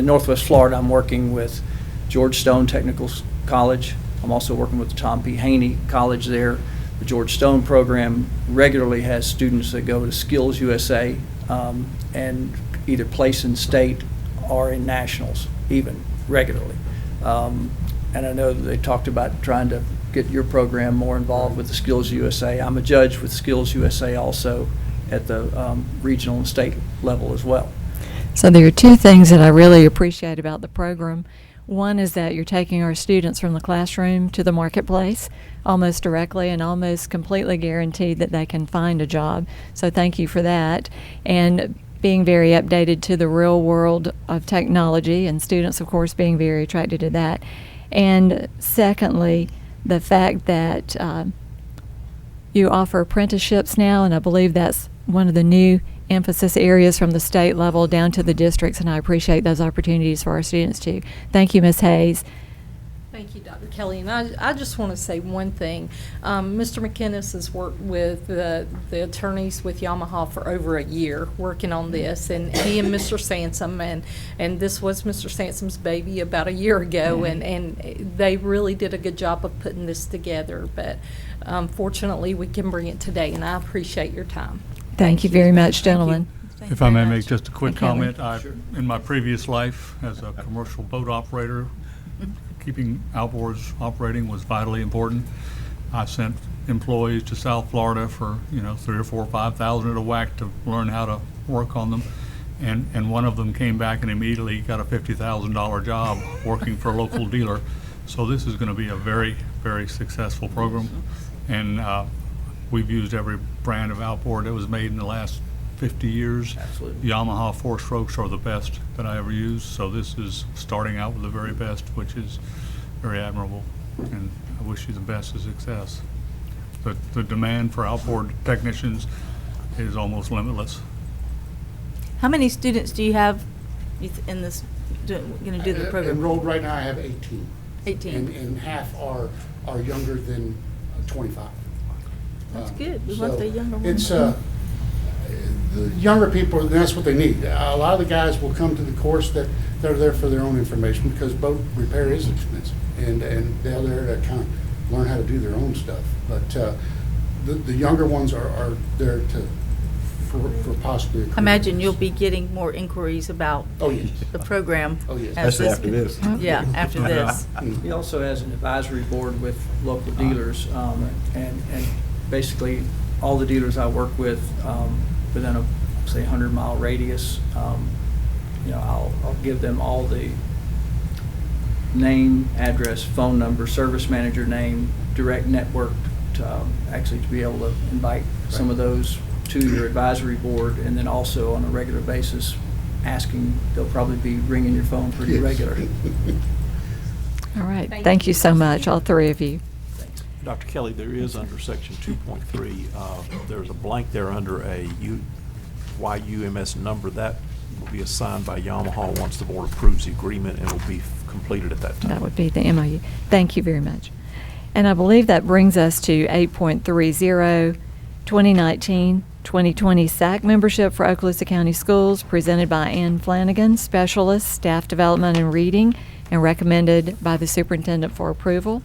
Northwest Florida, I'm working with George Stone Technical College. I'm also working with the Tom P. Haney College there. The George Stone program regularly has students that go to Skills USA and either place in state or in nationals, even regularly. And I know that they talked about trying to get your program more involved with the Skills USA. I'm a judge with Skills USA also at the regional and state level as well. So there are two things that I really appreciate about the program. One is that you're taking our students from the classroom to the marketplace almost directly and almost completely guaranteed that they can find a job. So thank you for that. And being very updated to the real world of technology, and students, of course, being very attracted to that. And secondly, the fact that you offer apprenticeships now, and I believe that's one of the new emphasis areas from the state level down to the districts, and I appreciate those opportunities for our students too. Thank you, Ms. Hayes. Thank you, Dr. Kelly. And I just want to say one thing. Mr. McInnes has worked with the attorneys with Yamaha for over a year working on this, and he and Mr. Sansom, and this was Mr. Sansom's baby about a year ago, and they really did a good job of putting this together. But fortunately, we can bring it today, and I appreciate your time. Thank you very much, gentlemen. If I may make just a quick comment, in my previous life as a commercial boat operator, keeping outboards operating was vitally important. I sent employees to South Florida for $3,000 or $4,000 or $5,000 at a whack to learn how to work on them, and one of them came back and immediately got a $50,000 job working for a local dealer. So this is going to be a very, very successful program, and we've used every brand of outboard that was made in the last 50 years. Absolutely. Yamaha 4-strokes are the best that I ever used, so this is starting out with the very best, which is very admirable, and I wish you the best of success. The demand for outboard technicians is almost limitless. How many students do you have in this, going to do the program? Enrolled right now, I have 18. 18. And half are younger than 25. That's good. We want the younger ones. It's the younger people, that's what they need. A lot of the guys will come to the course that they're there for their own information, because boat repair is expensive, and they're there to kind of learn how to do their own stuff. But the younger ones are there for possibly a career. I imagine you'll be getting more inquiries about the program. Oh, yes. Especially after this. Yeah, after this. He also has an advisory board with local dealers, and basically all the dealers I work with within a, say, 100-mile radius, I'll give them all the name, address, phone number, service manager name, direct network to actually to be able to invite some of those to your advisory board, and then also on a regular basis asking, they'll probably be ringing your phone pretty regular. All right. Thank you so much, all three of you. Dr. Kelly, there is under section 2.3, there's a blank there under a YUMS number. That will be assigned by Yamaha once the board approves the agreement and will be completed at that time. That would be the MOU. Thank you very much. And I believe that brings us to 8.30, 2019-2020 SAC membership for Okaloosa County Schools, presented by Ann Flanagan, Specialist, Staff Development and Reading, and recommended by the Superintendent for approval.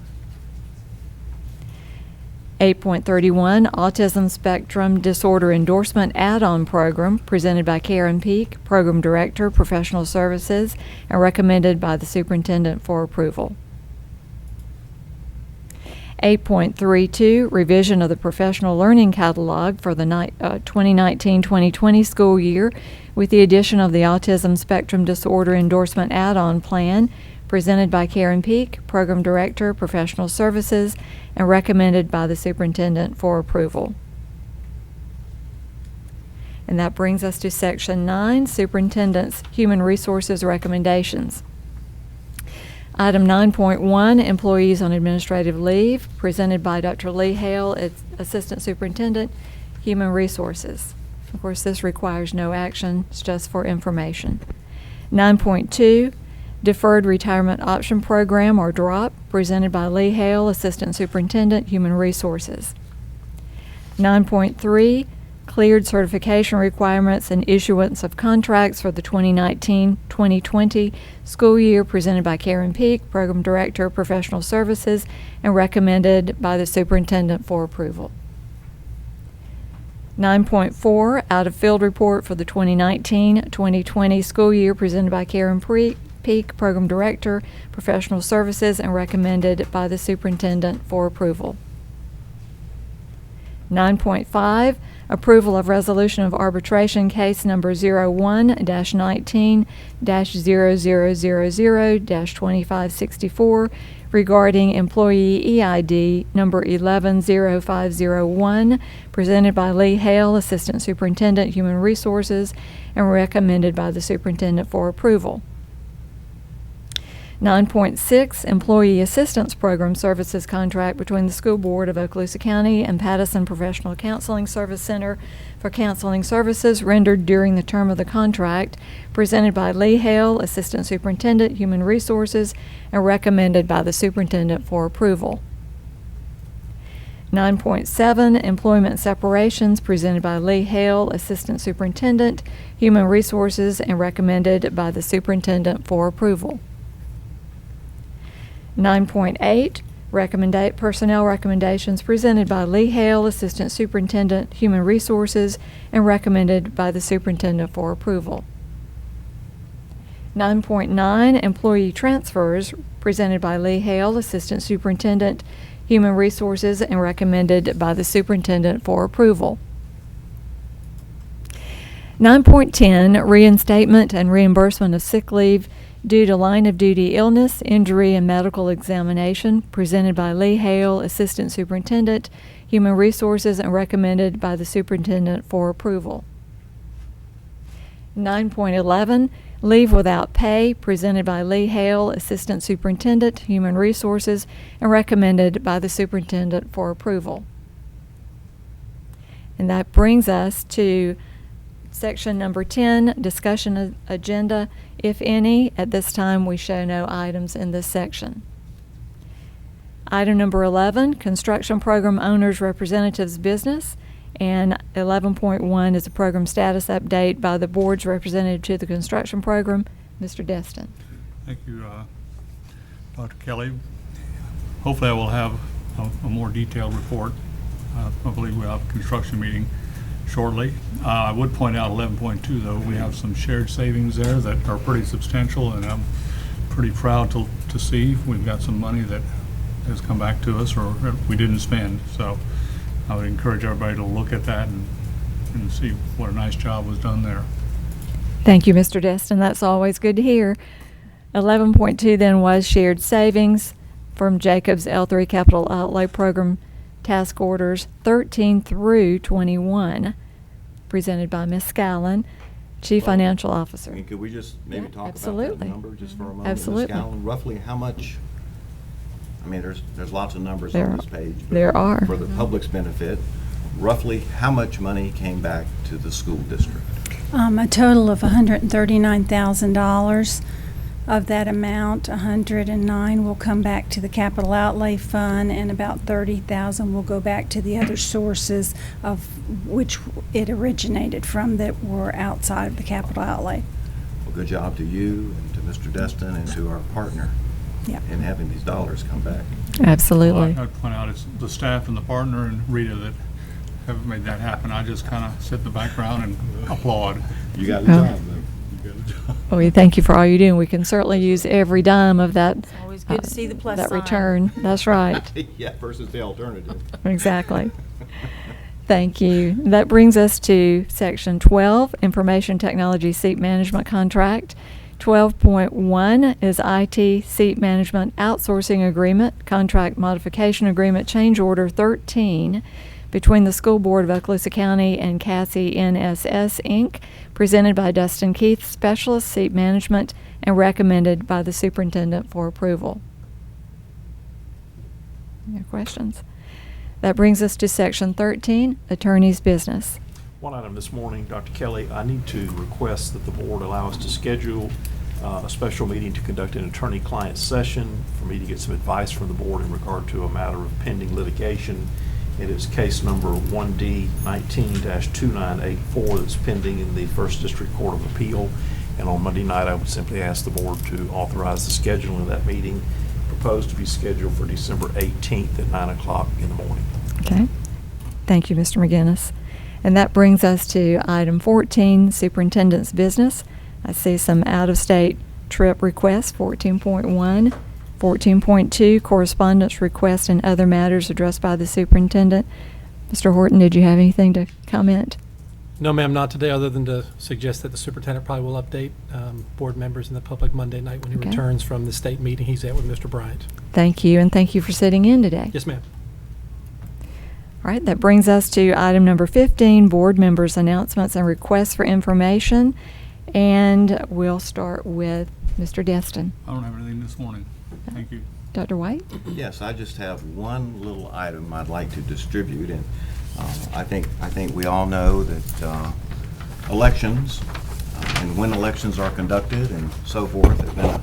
8.31, Autism Spectrum Disorder Endorsement Add-on Program, presented by Karen Peak, Program Director, Professional Services, and recommended by the Superintendent for approval. 8.32, Revision of the Professional Learning Catalog for the 2019-2020 school year, with the addition of the Autism Spectrum Disorder Endorsement Add-on Plan, presented by Karen Peak, Program Director, Professional Services, and recommended by the Superintendent for approval. And that brings us to Section 9, Superintendent's Human Resources Recommendations. Item 9.1, Employees on Administrative Leave, presented by Dr. Lee Hale, Assistant Superintendent, Human Resources. Of course, this requires no action, it's just for information. 9.2, Deferred Retirement Option Program, or DROP, presented by Lee Hale, Assistant Superintendent, Human Resources. 9.3, Cleared Certification Requirements and Issuance of Contracts for the 2019-2020 school year, presented by Karen Peak, Program Director, Professional Services, and recommended by the Superintendent for approval. 9.4, Out of Field Report for the 2019-2020 school year, presented by Karen Peak, Program Director, Professional Services, and recommended by the Superintendent for approval. 9.5, Approval of Resolution of Arbitration Case Number 01-19-0000-2564 regarding Employee EID Number 110501, presented by Lee Hale, Assistant Superintendent, Human Resources, and recommended by the Superintendent for approval. 9.6, Employee Assistance Program Services Contract between the School Board of Okaloosa County and Pattison Professional Counseling Service Center for counseling services rendered during the term of the contract, presented by Lee Hale, Assistant Superintendent, Human Resources, and recommended by the Superintendent for approval. 9.7, Employment Separations, presented by Lee Hale, Assistant Superintendent, Human Resources, and recommended by the Superintendent for approval. 9.8, Personnel Recommendations, presented by Lee Hale, Assistant Superintendent, Human Resources, and recommended by the Superintendent for approval. 9.9, Employee Transfers, presented by Lee Hale, Assistant Superintendent, Human Resources, and recommended by the Superintendent for approval. 9.10, Reinstatement and Reimbursement of Sick Leave due to line of duty illness, injury, and medical examination, presented by Lee Hale, Assistant Superintendent, Human Resources, and recommended by the Superintendent for approval. 9.11, Leave Without Pay, presented by Lee Hale, Assistant Superintendent, Human Resources, and recommended by the Superintendent for approval. And that brings us to Section number 10, Discussion Agenda, if any. At this time, we show no items in this section. Item number 11, Construction Program Owners Representatives Business, and 11.1 is a program status update by the board's representative to the construction program, Mr. Destin. Thank you, Dr. Kelly. Hopefully I will have a more detailed report. I believe we'll have a construction meeting shortly. I would point out 11.2, though, we have some shared savings there that are pretty substantial, and I'm pretty proud to see we've got some money that has come back to us or we didn't spend. So I would encourage everybody to look at that and see what a nice job was done there. Thank you, Mr. Destin. That's always good to hear. 11.2 then was shared savings from Jacobs L3 Capital Outlay Program Task Orders 13 through 21. presented by Ms. Scallon, Chief Well, Financial I Officer. mean, could we just maybe Yeah, talk about that absolutely. number just for a moment? Absolutely. Ms. Scallon, roughly how much, I mean, there's lots of numbers There on are- this page. but there are. For the public's benefit, roughly how much money came back to the school district? A total of $139,000. Of that amount, 109 will come back to the capital outlay fund, and about 30,000 will go back to the other sources of which it originated from that were outside of the capital outlay. Well, good job to you and to Mr. Destin and to our partner Yeah. in having these dollars come back. Absolutely. I'd point out it's the staff and the partner and Rita that have made that happen. I just kind of sit in the background and applaud. You got a Well- job, though. You got a job. Well, we thank you for all you do, and we can certainly use every dime of that. Always good to see the plus That sign. return. That's right. Yeah, versus the alternative. Exactly. Thank you. That brings us to Section 12, Information Technology Seat Management Contract. 12.1 is IT Seat Management Outsourcing Agreement, Contract Modification Agreement, Change Order 13 between the School Board of Okaloosa County and Cassie NSS, Inc., presented by Dustin Keith, Specialist Seat Management, and recommended by the Superintendent for approval. Any questions? That brings us to Section 13, Attorney's Business. One item this morning, Dr. Kelly, I need to request that the board allow us to schedule a special meeting to conduct an attorney-client session for me to get some advice from the board in regard to a matter of pending litigation. It is case number 1D19-2984 that's pending in the First District Court of Appeal. And on Monday night, I would simply ask the board to authorize the scheduling of that meeting, proposed to be scheduled for December 18th at 9 o'clock in the morning. Okay. Thank you, Mr. McGinnis. And that brings us to item 14, Superintendent's Business. I see some out-of-state trip requests, 14.1. 14.2, correspondence request and other matters addressed by the superintendent. Mr. Horton, did you have anything to comment? No, ma'am, not today, other than to suggest that the superintendent probably will update board members in the public Monday night when he Okay. returns from the state meeting he's at with Mr. Bryant. Thank you, and thank you for sitting in today. Yes, ma'am. All right, that brings us to item number 15, board members' announcements and requests for information. And we'll start with Mr. Destin. I don't have anything this morning. Thank you. Dr. White? Yes, I just have one little item I'd like to distribute, and I think we all know that elections and when elections are conducted and so forth have been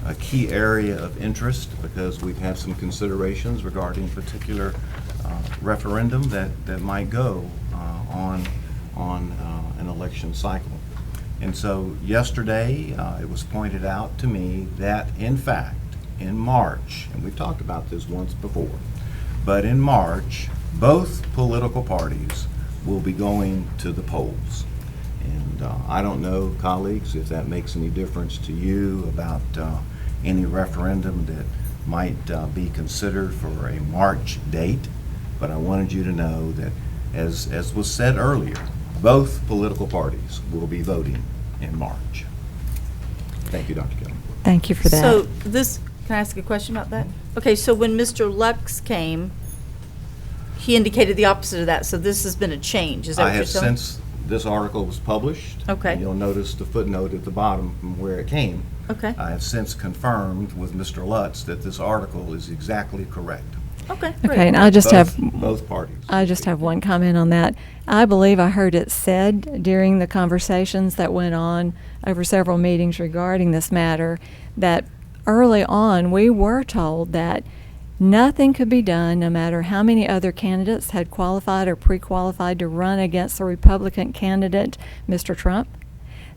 a key area of interest because we've had some considerations regarding particular referendum that might go on an election cycle. And so yesterday, it was pointed out to me that, in fact, in March, and we've talked about this once before, but in March, both political parties will be going to the polls. And I don't know, colleagues, if that makes any difference to you about any referendum that might be considered for a March date, but I wanted you to know that, as was said earlier, both political parties will be voting in March. Thank you, Dr. Kelly. Thank you for that. So this, can I ask a question about that? Okay, so when Mr. Lux came, he indicated the opposite of that, so this has been a change, is that I what you're have saying? since this article was published. Okay. And you'll notice the footnote at the bottom from where it came. Okay. I have since confirmed with Mr. Lutz that this article is exactly correct. Okay, great. Okay, and I just Both parties. I just have one comment on that. I believe I heard it said during the conversations that went on over several meetings regarding this matter that early on we were told that nothing could be done, no matter how many other candidates had qualified or pre-qualified to run against the Republican candidate, Mr. Trump,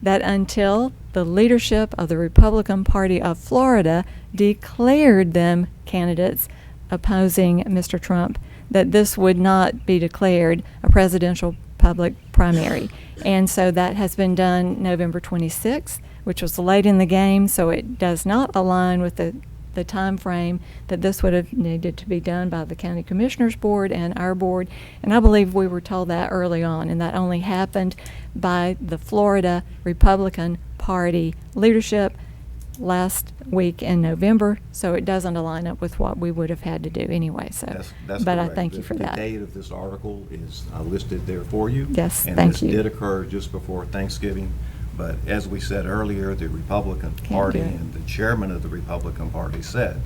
that until the leadership of the Republican Party of Florida declared them candidates opposing Mr. Trump, that this would not be declared a presidential public primary. And so that has been done November 26th, which was late in the game, so it does not align with the time frame that this would have needed to be done by the County Commissioners Board and our board. And I believe we were told that early on, and that only happened by the Florida Republican Party leadership last week in November, so it doesn't align up with what we would have had to do anyway, so. That's But I correct. thank you for that. The date of this article is listed there for you. Yes, thank And this you. did occur just before Thanksgiving, but as we said earlier, the Republican Party do it. and the chairman of the Republican Party said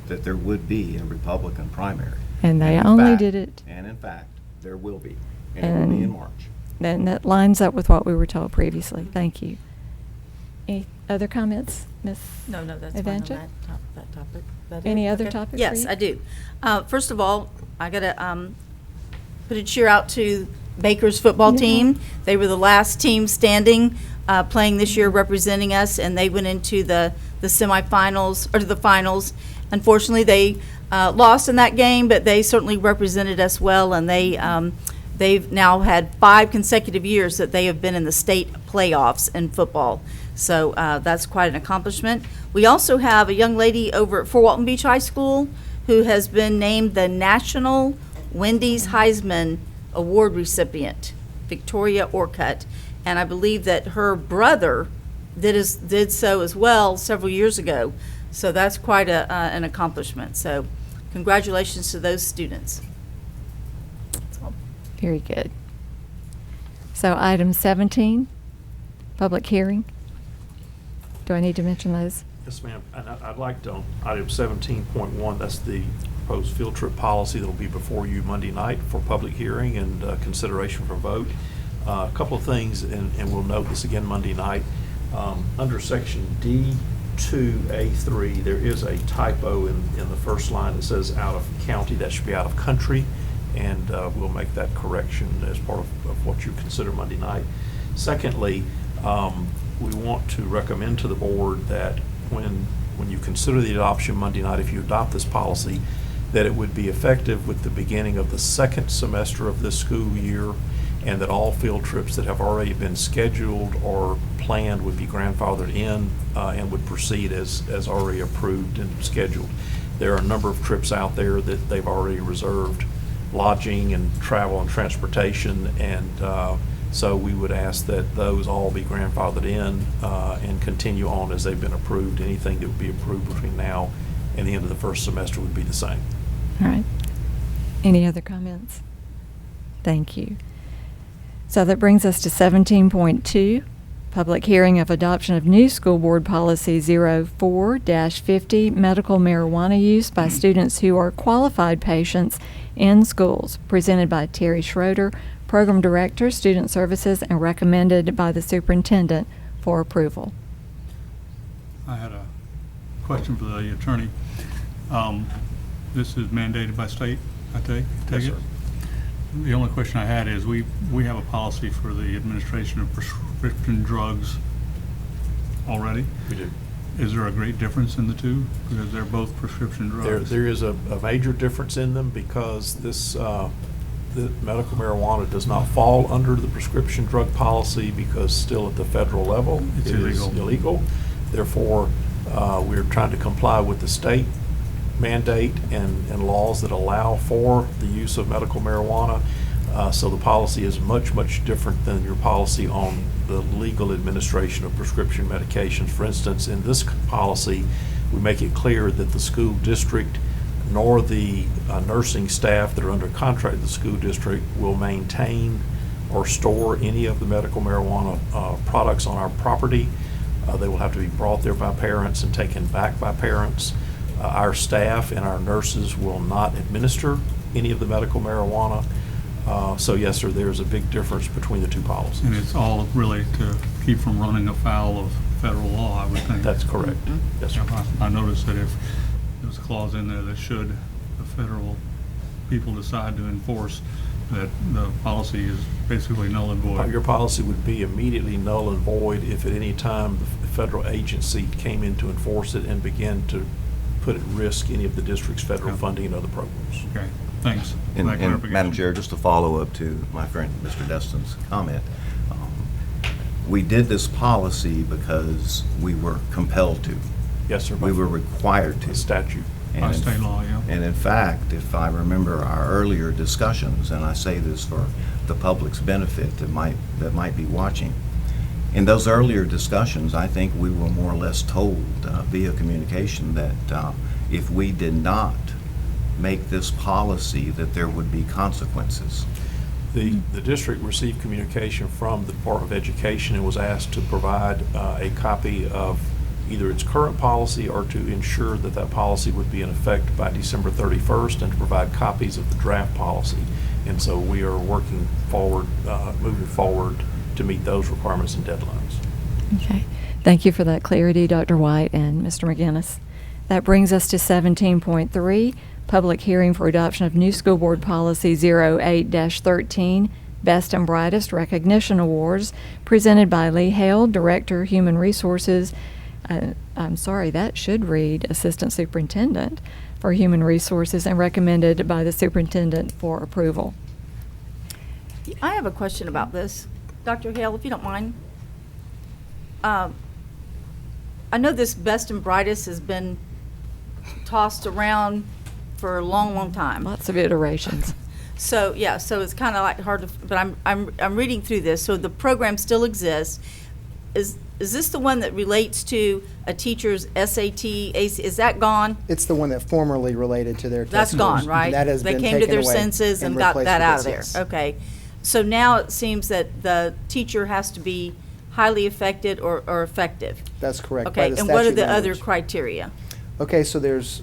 that there would be a Republican primary. And they in only fact- did it. And in fact, there will be, and it will be in And March. then that lines up with what we were told previously. Thank you. Any other comments, Ms. No, that's fine on Evancha? that topic. That Any it? other Okay. topic for Yes, you? I do. First of all, I got to put a cheer out to Baker's football Yeah. team. They were the last team standing, playing this year, representing us, and they went into the semifinals, or to the finals. Unfortunately, they lost in that game, but they certainly represented us well, and they've now had 5 consecutive years that they have been in the state playoffs in football. So that's quite an accomplishment. We also have a young lady over at Fort Walton Beach High School who has been named the National Wendy's Heisman Award recipient, Victoria Orcutt. And I believe that her brother did so as well several years ago. So that's quite an accomplishment. So congratulations to those students. Very good. So item 17, public hearing. Do I need to mention those? Yes, ma'am. And I'd like to, on item 17.1, that's the proposed field trip policy that'll be before you Monday night for public hearing and consideration for vote. A couple of things, and we'll note this again Monday night. Under section D2A3, there is a typo in the first line that says out of county. That should be out of country, and we'll make that correction as part of what you consider Monday night. Secondly, we want to recommend to the board that when you consider the adoption Monday night, if you adopt this policy, that it would be effective with the beginning of the second semester of this school year, and that all field trips that have already been scheduled or planned would be grandfathered in and would proceed as already approved and scheduled. There are a number of trips out there that they've already reserved lodging and travel and transportation, and so we would ask that those all be grandfathered in and continue on as they've been approved. Anything that would be approved between now and the end of the first semester would be the same. All right. Any other comments? Thank you. So that brings us to 17.2, public hearing of adoption of new school board policy 04-50, medical marijuana use by students who are qualified patients in schools, presented by Terry Schroeder, Program Director, Student Services, and recommended by the Superintendent for approval. I had a question for the attorney. This is mandated by state, I take Yes, it? sir. The only question I had is, we have a policy for the administration of prescription drugs already. We do. Is there a great difference in the two? Because they're both prescription drugs. There is a major difference in them because the medical marijuana does not fall under the prescription drug policy because still at the federal level. It's it is illegal. illegal. Therefore, we're trying to comply with the state mandate and laws that allow for the use of medical marijuana. So the policy is much, much different than your policy on the legal administration of prescription medications. For instance, in this policy, we make it clear that the school district nor the nursing staff that are under contract with the school district will maintain or store any of the medical marijuana products on our property. They will have to be brought there by parents and taken back by parents. Our staff and our nurses will not administer any of the medical marijuana. So yes, sir, there's a big difference between the two policies. And it's all really to keep from running afoul of federal law, I would think. That's correct. Yes, sir. I noticed that if there's a clause in there that should the federal people decide to enforce, that the policy is basically null and void. Your policy would be immediately null and void if at any time the federal agency came in to enforce it and began to put at risk any of the district's federal funding and other programs. Okay, thanks. And That clarification. Madam Chair, just to follow up to my friend Mr. Destin's comment, we did this policy because we were compelled to. Yes, sir. We were required to. The statute. By state law, yeah. And in fact, if I remember our earlier discussions, and I say this for the public's benefit that might be watching, in those earlier discussions, I think we were more or less told via communication that if we did not make this policy, that there would be consequences. The district received communication from the Department of Education and was asked to provide a copy of either its current policy or to ensure that that policy would be in effect by December 31st, and to provide copies of the draft policy. And so we are working forward, moving forward to meet those requirements and deadlines. Okay. Thank you for that clarity, Dr. White and Mr. McGinnis. That brings us to 17.3, public hearing for adoption of new school board policy 08-13, Best and Brightest Recognition Awards, presented by Lee Hale, Director, Human Resources. I'm sorry, that should read Assistant Superintendent for Human Resources, and recommended by the Superintendent for approval. I have a question about this. Dr. Hale, if you don't mind. I know this Best and Brightest has been tossed around for a long, long time. Lots of iterations. So, yeah, so it's kind of like hard to, but I'm reading through this. So the program still exists. Is this the one that relates to a teacher's SAT, AC? Is that gone? It's the one that formerly related to their test That's gone, scores. right? That has They been came to taken their away senses and got replaced that with out of this, there. yes. Okay. So now it seems that the teacher has to be highly affected or effective. That's correct. by Okay, the and what are statute the other language. criteria? Okay, so there's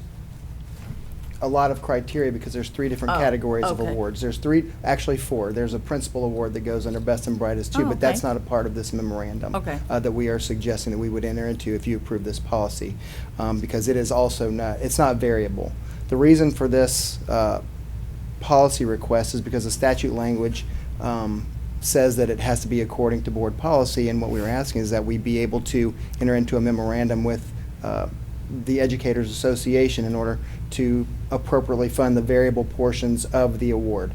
a lot of criteria because there's 3 different Oh, categories of okay. awards. There's 4. There's a principal award that goes under Best and Brightest too, Oh, but that's okay. not a part of this memorandum. Okay. That we are suggesting that we would enter into if you approve this policy, because it is also not, it's not variable. The reason for this policy request is because the statute language says that it has to be according to board policy, and what we were asking is that we be able to enter into a memorandum with the Educators Association in order to appropriately fund the variable portions of the award,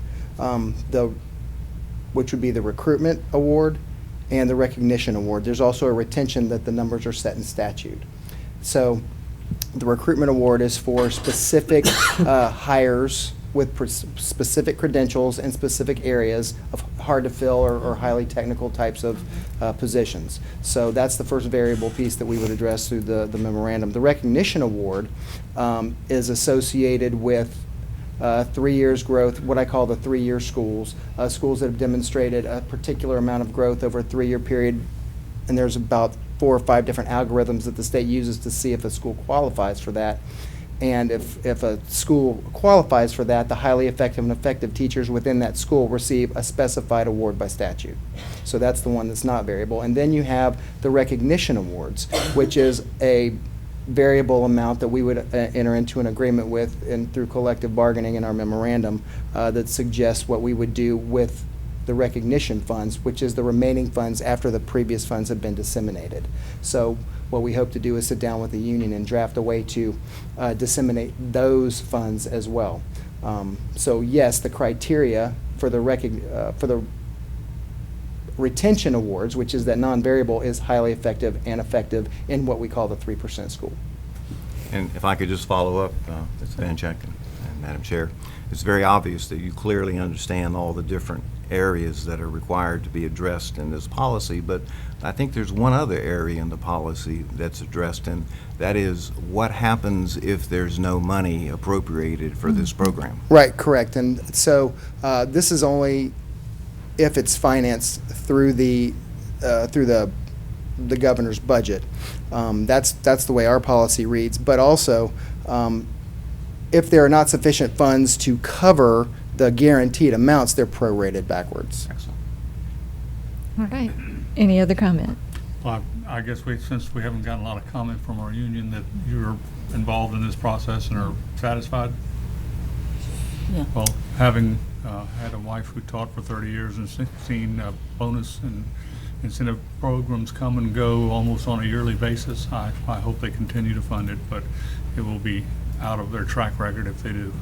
which would be the recruitment award and the recognition award. There's also a retention that the numbers are set in statute. So the recruitment award is for specific hires with specific credentials in specific areas of hard to fill or highly technical types of positions. So that's the first variable piece that we would address through the memorandum. The recognition award is associated with 3 years growth, what I call the 3-year schools, schools that have demonstrated a particular amount of growth over a 3-year period, and there's about 4 or 5 different algorithms that the state uses to see if a school qualifies for that. And if a school qualifies for that, the highly effective and effective teachers within that school receive a specified award by statute. So that's the one that's not variable. And then you have the recognition awards, which is a variable amount that we would enter into an agreement with and through collective bargaining in our memorandum that suggests what we would do with the recognition funds, which is the remaining funds after the previous funds have been disseminated. So what we hope to do is sit down with the union and draft a way to disseminate those funds as well. So yes, the criteria for the retention awards, which is that non-variable, is highly effective and effective in what we call the 3% school. And if I could just follow up, Ms. Vanchek and Madam Chair, it's very obvious that you clearly understand all the different areas that are required to be addressed in this policy, but I think there's one other area in the policy that's addressed, and that is what happens if there's no money appropriated for this program. Right, correct. And so this is only if it's financed through the governor's budget. That's the way our policy reads. But also, if there are not sufficient funds to cover the guaranteed amounts, they're prorated backwards. Excellent. All right. Any other comment? Well, I guess since we haven't gotten a lot of comment from our union, that you're involved in this process and are satisfied? Yeah. Well, having had a wife who taught for 30 years and seen bonus and incentive programs come and go almost on a yearly basis, I hope they continue to fund it, but it will be out of their track record if they do.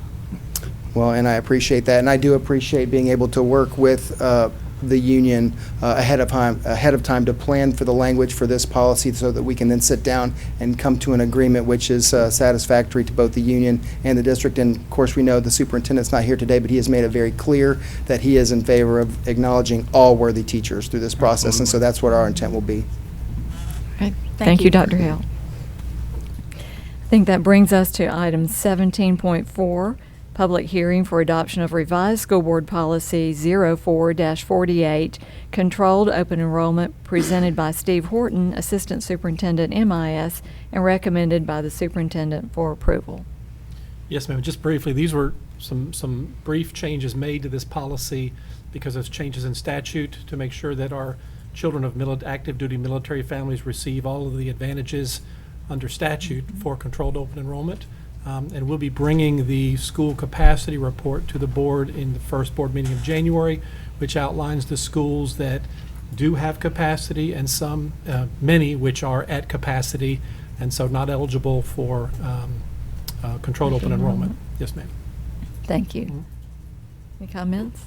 Well, and I appreciate that, and I do appreciate being able to work with the union ahead of time to plan for the language for this policy so that we can then sit down and come to an agreement which is satisfactory to both the union and the district. And of course, we know the superintendent's not here today, but he has made it very clear that he is in favor of acknowledging all worthy teachers through this process, and so that's what our intent will be. Okay. Thank you, Dr. Hale. I think that brings us to item 17.4, public hearing for adoption of revised school board policy 04-48, controlled open enrollment, presented by Steve Horton, Assistant Superintendent MIS, and recommended by the superintendent for approval. Yes, ma'am. Just briefly, these were some brief changes made to this policy because of changes in statute to make sure that our children of active duty military families receive all of the advantages under statute for controlled open enrollment. And we'll be bringing the school capacity report to the board in the first board meeting of January, which outlines the schools that do have capacity and many which are at capacity and so not eligible for controlled open enrollment. Yes, ma'am. Thank you. Any comments?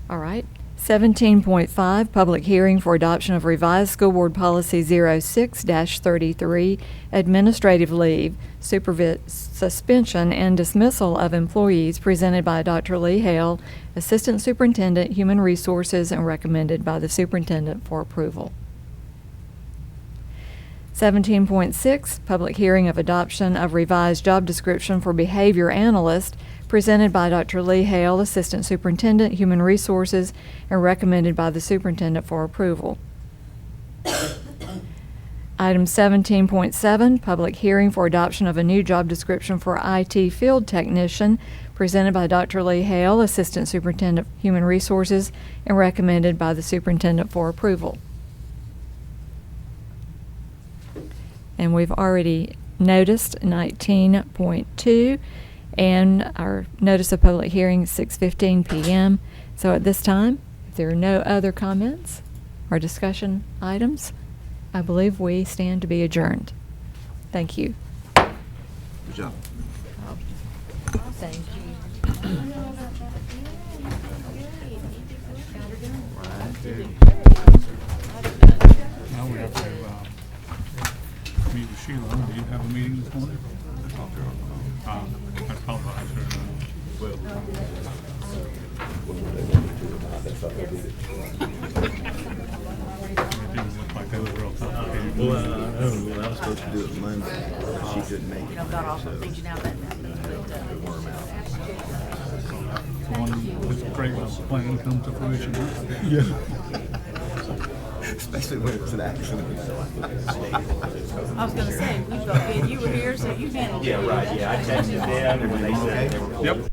All right. 17.5, public hearing for adoption of revised school board policy 06-33, administrative leave, suspension, and dismissal of employees, presented by Dr. Lee Hale, Assistant Superintendent, Human Resources, and recommended by the superintendent for approval. 17.6, public hearing of adoption of revised job description for behavior analyst, presented by Dr. Lee Hale, Assistant Superintendent, Human Resources, and recommended by the superintendent for approval. Item 17.7, public hearing for adoption of a new job description for IT field technician, presented by Dr. Lee Hale, Assistant Superintendent, Human Resources, and recommended by the superintendent for approval. And we've already noticed 19.2. And our notice of public hearing is 6:15 p.m. So at this time, if there are no other comments or discussion items, I believe we stand to be adjourned. Thank you. Good job. Thank you. Now we have to meet with Sheila. Do you have a meeting this morning? I apologize. Well, I was supposed to do it Monday. She couldn't make it. got off of thinking now that. Worm out. This great plan comes to fruition. Yeah. Especially when it's an accident. I was gonna say, we felt good, you were here, so you handled it. Yeah, right, yeah, I texted them and they said they were. Yep.